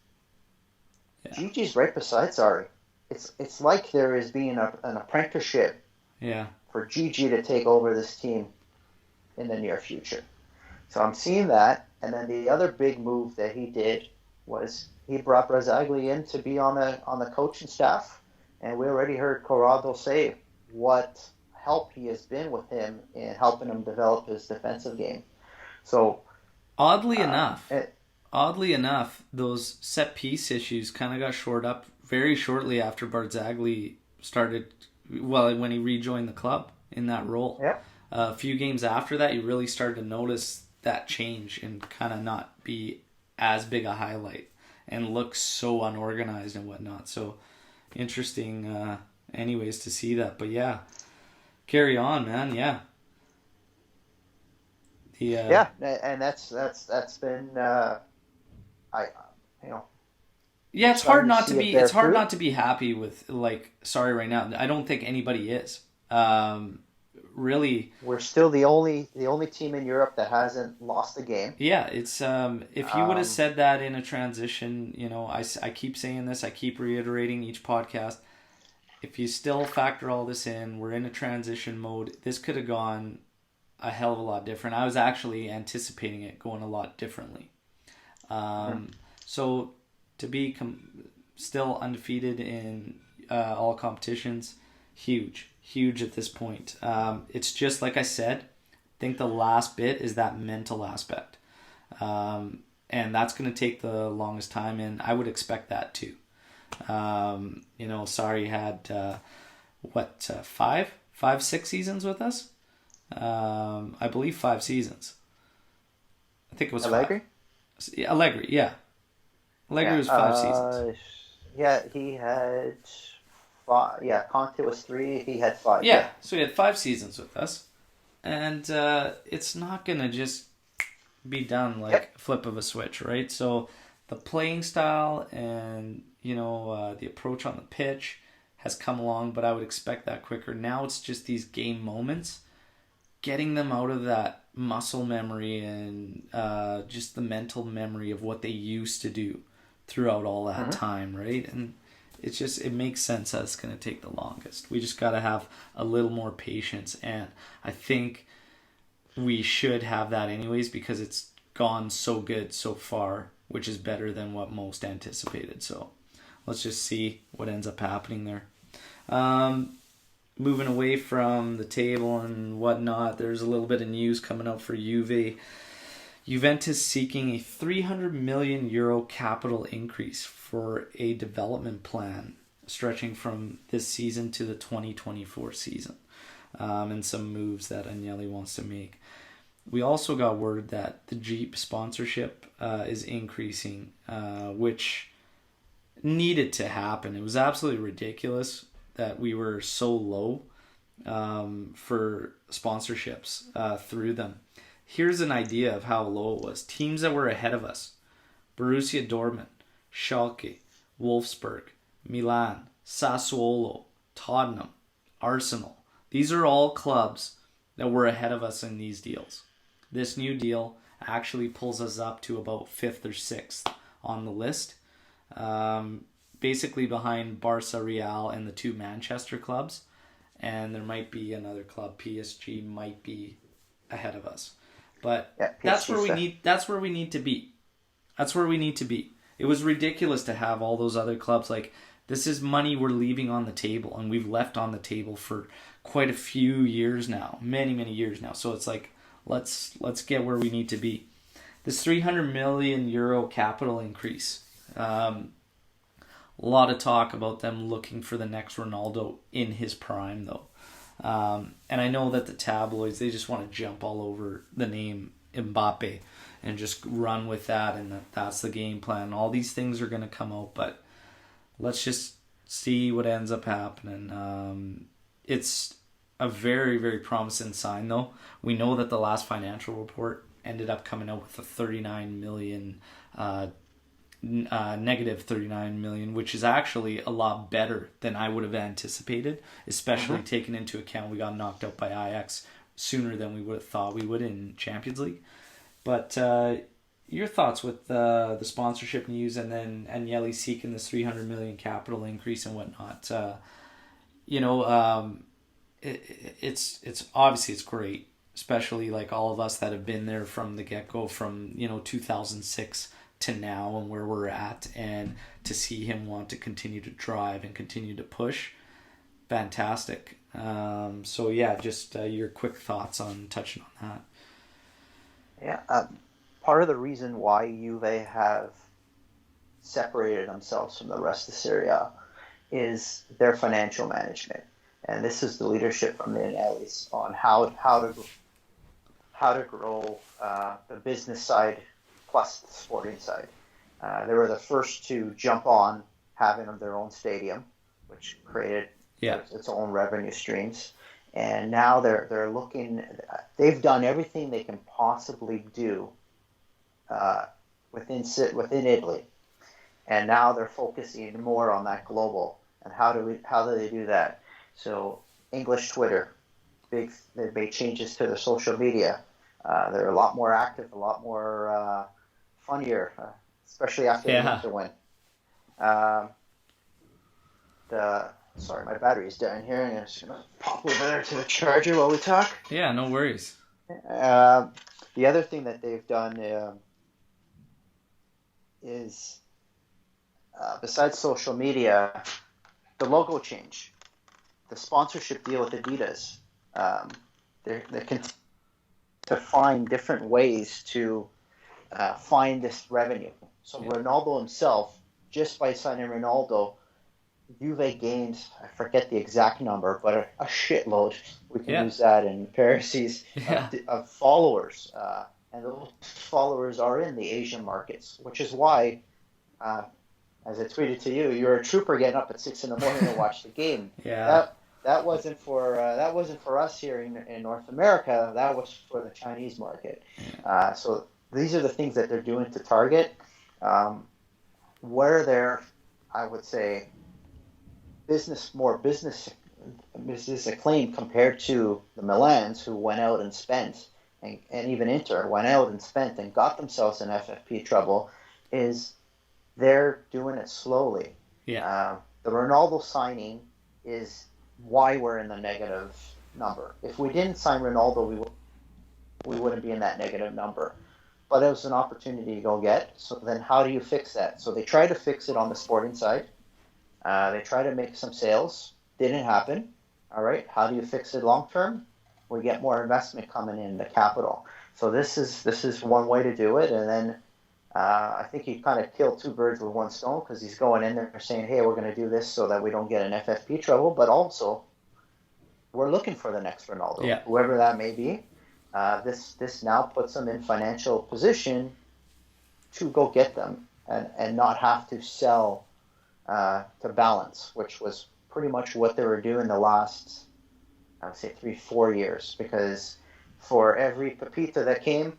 yeah, Gigi's right beside Sarri. It's like there is being an apprenticeship yeah. for Gigi to take over this team in the near future. So I'm seeing that. And then the other big move that he did was he brought Brazzagli in to be on the coaching staff. And we already heard Corrado say what help he has been with him in helping him develop his defensive game. So Oddly uh, enough, it, those set piece issues kind of got shored up very shortly after Barzagli started. Well, when he rejoined the club in that role, yeah, a few games after that, you really started to notice that change and kind of not be as big a highlight and look so unorganized and whatnot. So interesting, anyways, to see that. But yeah, carry on, man. Yeah, the yeah, and that's been I you know yeah, you're it's hard starting to not to see it be. bear It's hard fruit. not to be happy with like. Sorry, right now, I don't think anybody is. Really, We're still the only team in Europe that hasn't lost a game. yeah. It's if you would have Um, said that in a transition, I keep saying this. I keep reiterating each podcast. If you still factor all this in, we're in a transition mode. This could have gone a hell of a lot different. I was actually anticipating it going a lot differently. mhm, So to be still undefeated in all competitions, huge at this point. It's just like I said. I think the last bit is that mental aspect, and that's going to take the longest time, and I would expect that too. Sorry had five, 6 seasons with us. I believe 5 seasons. I think it was five. Allegri? Yeah, Allegri, yeah. Allegri Yeah. was 5 seasons. Yeah, he had five. Yeah, Conte was three. He had five. Yeah, Yeah. so he had 5 seasons with us. And it's not going to just be done like Yep. a flip of a switch, right? So the playing style and, the approach on the pitch has come along, but I would expect that quicker. Now it's just these game moments, getting them out of that muscle memory and just the mental memory of what they used to do throughout all that Hmm. time, right? And it makes sense that it's going to take the longest. We just got to have a little more patience, and I think we should have that anyways because it's gone so good so far, which is better than what most anticipated. So let's just see what ends up happening there. Um, moving away from the table and whatnot, there's a little bit of news coming out for Juve. Juventus seeking a €300 million capital increase for a development plan stretching from this season to the 2024 season, and some moves that Agnelli wants to make. We also got word that the Jeep sponsorship is increasing, which needed to happen. It was absolutely ridiculous that we were so low for sponsorships through them. Here's an idea of how low it was. Teams that were ahead of us: Borussia Dortmund, Schalke, Wolfsburg, Milan, Sassuolo, Tottenham, Arsenal. These are all clubs that were ahead of us in these deals. This new deal actually pulls us up to about 5th or 6th on the list. Basically behind Barca, Real, and the 2 Manchester clubs. And there might be another club. PSG might be ahead of us. But yeah, that's where we need to be. That's where we need to be. It was ridiculous to have all those other clubs. Like, this is money we're leaving on the table, and we've left on the table for quite a few years now. Many, many years now. So it's like, let's get where we need to be. This €300 million capital increase. A lot of talk about them looking for the next Ronaldo in his prime, though. And I know that the tabloids, they just want to jump all over the name Mbappe and just run with that, and that's the game plan. All these things are going to come out, but let's just see what ends up happening. It's a very, very promising sign, though. We know that the last financial report ended up coming out with a 39 million negative 39 million, which is actually a lot better than I would have anticipated, especially taking into account we got knocked out by Ajax sooner than we would have thought we would in Champions League. But your thoughts with the sponsorship news, and then Agnelli seeking this 300 million capital increase and whatnot. It's obviously it's great, especially like all of us that have been there from the get-go, from 2006 to now and where we're at, and to see him want to continue to drive and continue to push, fantastic. So yeah, just your quick thoughts on touching on that. Yeah, part of the reason why Juve have separated themselves from the rest of Serie A is their financial management, and this is the leadership from the Agnellis on how to grow the business side plus the sporting side. They were the first to jump on having their own stadium, which created its own revenue streams. And now they're looking. They've done everything they can possibly do within Italy, and now they're focusing more on that global. And how do they do that? So English Twitter, they made changes to their social media. They're a lot more active, a lot more funnier, especially after the Inter win. Sorry, my battery's down here, and I'm just going to pop over there to the charger while we talk. Yeah, no worries. The other thing that they've done is, besides social media, the logo change, the sponsorship deal with Adidas. They're to find different ways to find this revenue. So Ronaldo himself, just by signing Ronaldo, Juve gained, I forget the exact number, but a shitload. We can use that in Pharisees of followers. And those followers are in the Asian markets, which is why, as I tweeted to you, you're a trooper getting up at 6 a.m. to watch the game. That wasn't for us here in North America. That was for the Chinese market. So these are the things that they're doing to target where they're, I would say, business acclaim compared to the Milans, who went out and spent, and even Inter went out and spent and got themselves in FFP trouble, is they're doing it slowly. The Ronaldo signing is why we're in the negative number. If we didn't sign Ronaldo, we wouldn't be in that negative number. But it was an opportunity to go get. So then how do you fix that? So they try to fix it on the sporting side. They try to make some sales. Didn't happen. All right, how do you fix it long term? We get more investment coming in, the capital. So this is one way to do it, and then I think he kind of killed two birds with one stone because he's going in there saying, "Hey, we're going to do this so that we don't get an FFP trouble," but also we're looking for the next Ronaldo, Yeah. whoever that may be. This now puts them in financial position to go get them and not have to sell to balance, which was pretty much what they were doing the last, I would say, 3-4 years. Because for every Pepita that came,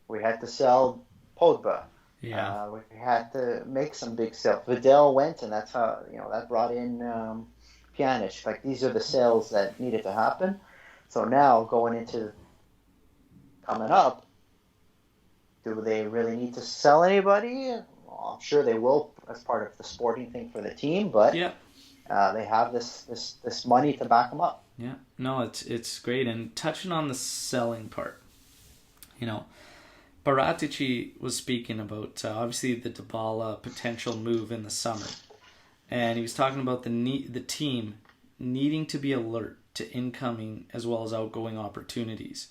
we had to sell Pogba. Yeah. We had to make some big sales. Vidal went, and that's how that brought in Pjanic. Like these are the sales that needed to happen. So now going into coming up, do they really need to sell anybody? Well, I'm sure they will as part of the sporting thing for the team, but Yeah. they have this money to back them up. Yeah. No, it's great. And touching on the selling part, you know, Baratici was speaking about obviously the Dybala potential move in the summer, and he was talking about the team needing to be alert to incoming as well as outgoing opportunities,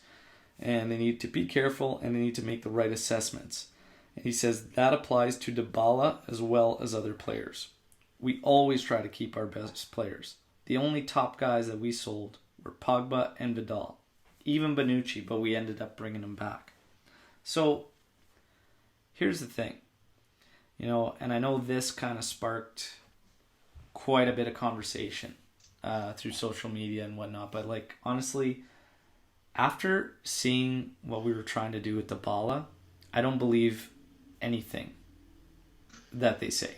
and they need to be careful and they need to make the right assessments. And he says that applies to Dybala as well as other players. We always try to keep our best players. The only top guys that we sold were Pogba and Vidal, even Bonucci, but we ended up bringing them back. So here's the thing, and I know this kind of sparked quite a bit of conversation through social media and whatnot, but like honestly, after seeing what we were trying to do with Dybala, I don't believe anything that they say.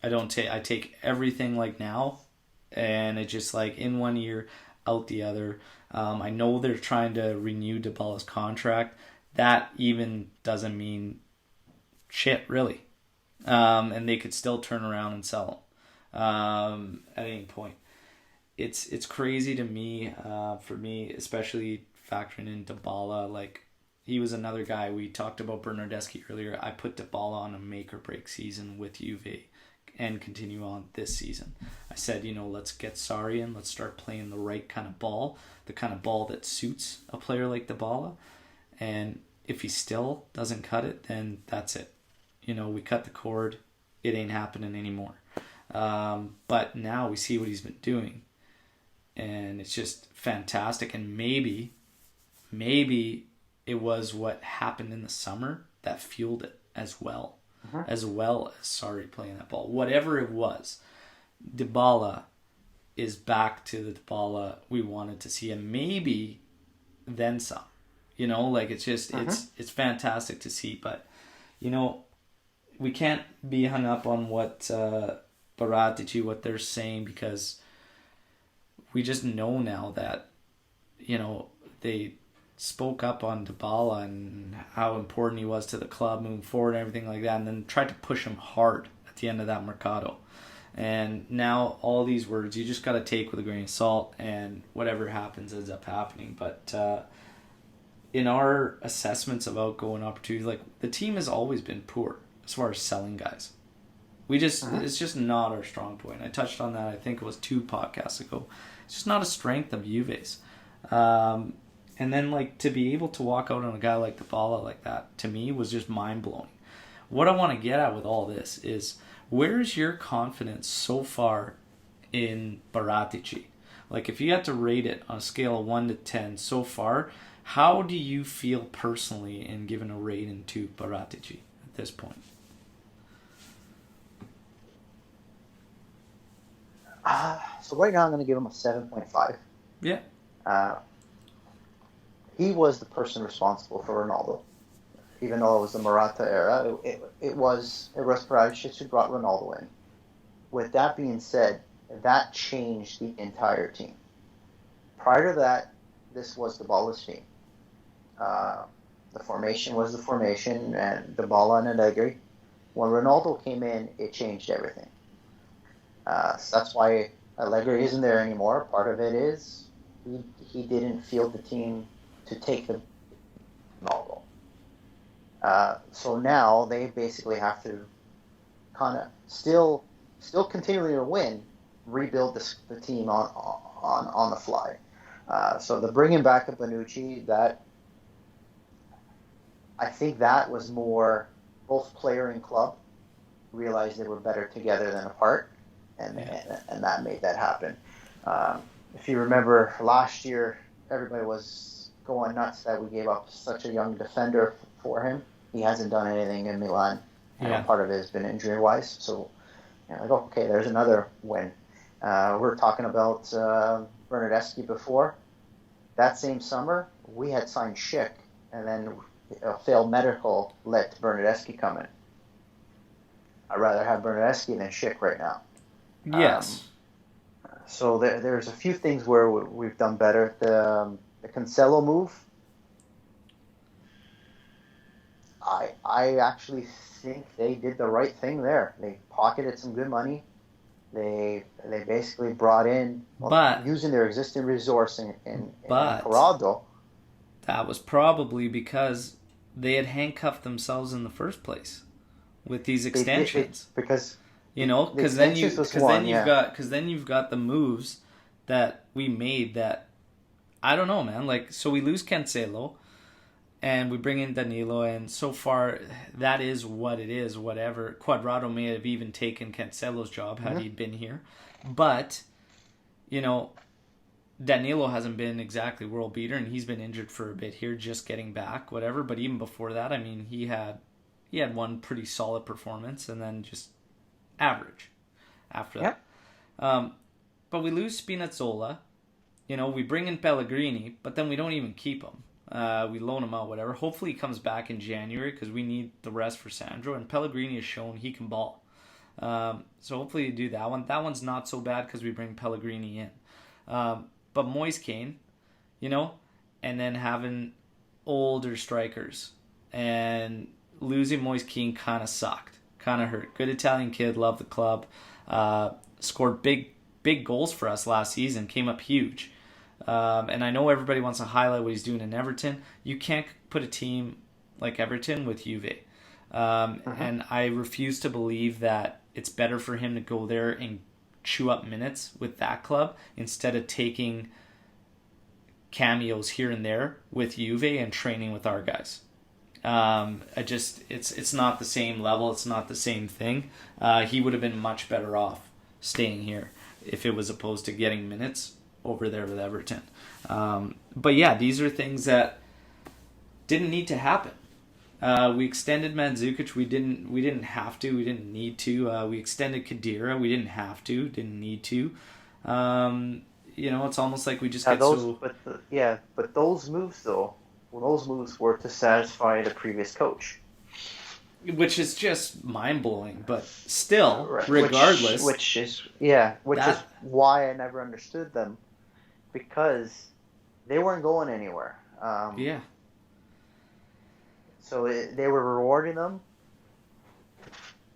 I take everything like now, and it's just like in one ear, out the other. I know they're trying to renew Dybala's contract. That even doesn't mean shit, really. And they could still turn around and sell him at any point. It's crazy to me, for me, especially factoring in Dybala. Like, he was another guy. We talked about Bernardeschi earlier. I put Dybala on a make or break season with Juve and continue on this season. I said, let's get Sarri in. Let's start playing the right kind of ball, the kind of ball that suits a player like Dybala. And if he still doesn't cut it, then that's it. We cut the cord. It ain't happening anymore. But now we see what he's been doing. And it's just fantastic. And maybe it was what happened in the summer that fueled it as well. As well as Sarri playing that ball. Whatever it was, Dybala is back to the Dybala we wanted to see. And maybe then some. It's just, it's fantastic to see. But, we can't be hung up on what Baratici, what they're saying, because we just know now that, they spoke up on Dybala and how important he was to the club moving forward and everything like that, and then tried to push him hard at the end of that Mercado. And now all these words, you just got to take with a grain of salt, and whatever happens ends up happening. But in our assessments of outgoing opportunities, like, the team has always been poor as far as selling guys. It's just not our strong point. I touched on that, I think it was 2 podcasts ago. It's just not a strength of Juve's. And then, like, to be able to walk out on a guy like Dybala like that, to me, was just mind-blowing. What I want to get at with all this is, where's your confidence so far in Baratici? Like, if you had to rate it on a scale of 1 to 10 so far, how do you feel personally in giving a rating to Baratici at this point? So right now I'm going to give him a 7.5. Yeah. He was the person responsible for Ronaldo. Even though it was the Morata era, it was Baratici who brought Ronaldo in. With that being said, that changed the entire team. Prior to that, this was Dybala's team. The formation was the formation, and Dybala and Allegri. When Ronaldo came in, it changed everything. So that's why Allegri isn't there anymore. Part of it is he didn't feel the team to take the Ronaldo. So now they basically have to kind of still continue to win, rebuild the team on the fly. So the bringing back of Bonucci, that I think that was more both player and club realized they were better together than apart, and that made that happen. If you remember last year, everybody was going nuts that we gave up such a young defender for him. He hasn't done anything in Milan. Yeah. Part of it has been injury-wise. So, like, okay, there's another win. We were talking about Bernardeschi before. That same summer, we had signed Schick, and then a failed medical let Bernardeschi come in. I'd rather have Bernardeschi than Schick right now. Yes. So there's a few things where we've done better. The Cancelo move, I actually think they did the right thing there. They pocketed some good money. They basically brought in, using their existing resource in Corrado. That was probably because they had handcuffed themselves in the first place with these extensions. Because then you've got the moves that we made that I don't know, man. Like, so we lose Cancelo and we bring in Danilo, and so far that is what it is. Whatever, Cuadrado may have even taken Cancelo's job had he been here, but Danilo hasn't been exactly world beater, and he's been injured for a bit here, just getting back, whatever. But even before that, I mean, he had one pretty solid performance, and then just average after that. But we lose Spinazzola. We bring in Pellegrini, but then we don't even keep him. We loan him out, whatever. Hopefully he comes back in January because we need the rest for Sandro. And Pellegrini has shown he can ball. So hopefully you do that one. That one's not so bad because we bring Pellegrini in. But Moise Kean, and then having older strikers. And losing Moise Kean kind of sucked. Kind of hurt. Good Italian kid, loved the club. Scored big goals for us last season. Came up huge. And I know everybody wants to highlight what he's doing in Everton. You can't put a team like Everton with Juve. And I refuse to believe that it's better for him to go there and chew up minutes with that club instead of taking cameos here and there with Juve and training with our guys. It's not the same level. It's not the same thing. He would have been much better off staying here if it was opposed to getting minutes over there with Everton. But yeah, these are things that didn't need to happen. We extended Mandzukic. We didn't have to. We didn't need to. We extended Khedira. We didn't have to. Didn't need to. It's almost like we just get so. But those moves though, those moves were to satisfy the previous coach. Which is just mind blowing, but still, regardless, which is why I never understood them, because they weren't going anywhere. So they were rewarding them,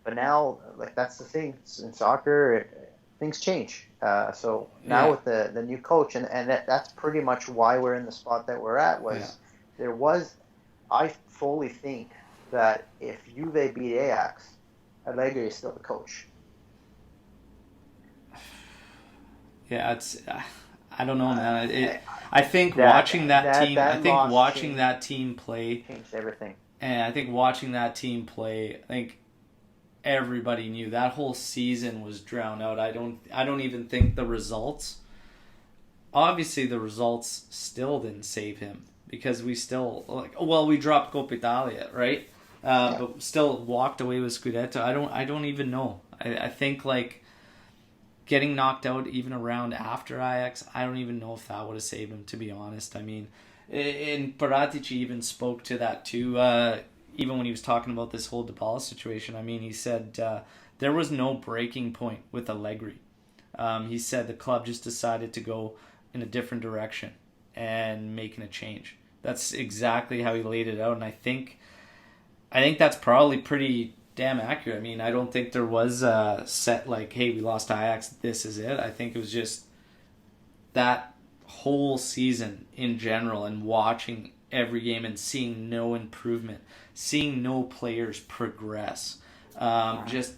but now, like, that's the thing in soccer, things change. So now with the new coach, and that's pretty much why we're in the spot that we're at. I fully think that if Juve beat Ajax, Allegri is still the coach. Yeah, I don't know, man. I think watching that team play changed everything. And I think watching that team play, I think everybody knew that whole season was drowned out. I don't even think the results. Obviously, the results still didn't save him because we still we dropped Coppa Italia, right? But still walked away with Scudetto. I don't even know. I think getting knocked out even around after Ajax, I don't even know if that would have saved him, to be honest. I mean, and Paratici even spoke to that too, even when he was talking about this whole Dybala situation. I mean, he said there was no breaking point with Allegri. He said the club just decided to go in a different direction and making a change. That's exactly how he laid it out, and I think that's probably pretty damn accurate. I mean, I don't think there was a set hey, we lost to Ajax, this is it. I think it was just that whole season in general and watching every game and seeing no improvement, seeing no players progress. Just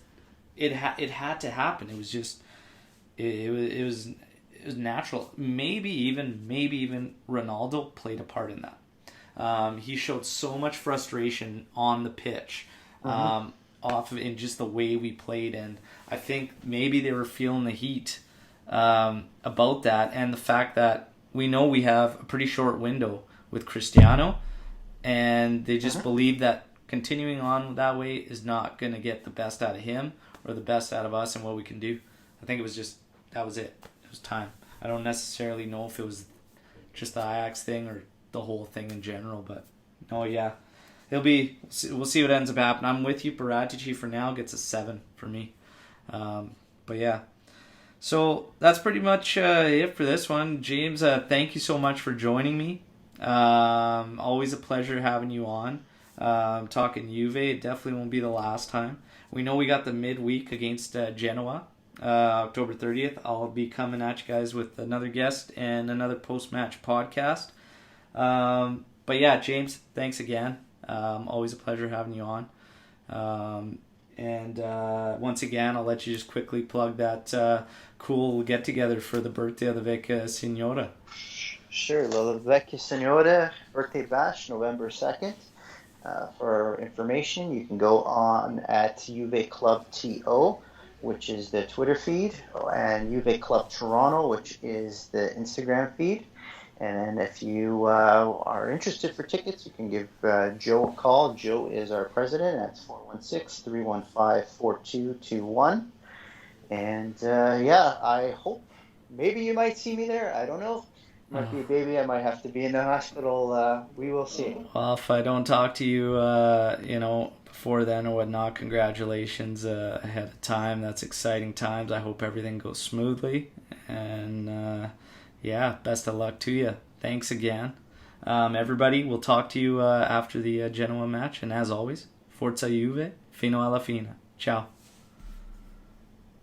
it had to happen. It was just it was natural. Maybe even Ronaldo played a part in that. He showed so much frustration on the pitch, off of in just the way we played, and I think maybe they were feeling the heat about that, and the fact that we know we have a pretty short window with Cristiano, and they just believe that continuing on that way is not going to get the best out of him or the best out of us and what we can do. I think it was just, that was it. It was time. I don't necessarily know if it was just the Ajax thing or the whole thing in general, but no, yeah. We'll see what ends up happening. I'm with you. Paratici for now gets a 7 for me. But yeah. So that's pretty much it for this one. James, thank you so much for joining me. Always a pleasure having you on. Talking Juve, it definitely won't be the last time. We know we got the midweek against Genoa, October 30th. I'll be coming at you guys with another guest and another post-match podcast. But yeah, James, thanks again. Always a pleasure having you on. And once again, I'll let you just quickly plug that cool get-together for the birthday of the Vecchia Signora. Sure, the Lecce Signora birthday bash, November 2nd. For information, you can go on at Juve Club TO, which is the Twitter feed, and Juve Club Toronto, which is the Instagram feed. And if you are interested for tickets, you can give Joe a call. Joe is our president. That's 416-315-4221. And yeah, I hope maybe you might see me there. I don't know. Might be a baby. I might have to be in the hospital. We will see. Well, if I don't talk to you, before then or whatnot, congratulations ahead of time. That's exciting times. I hope everything goes smoothly. And yeah, best of luck to you. Thanks again. Everybody, we'll talk to you after the Genoa match. And as always, Forza Juve, fino alla fine. Ciao.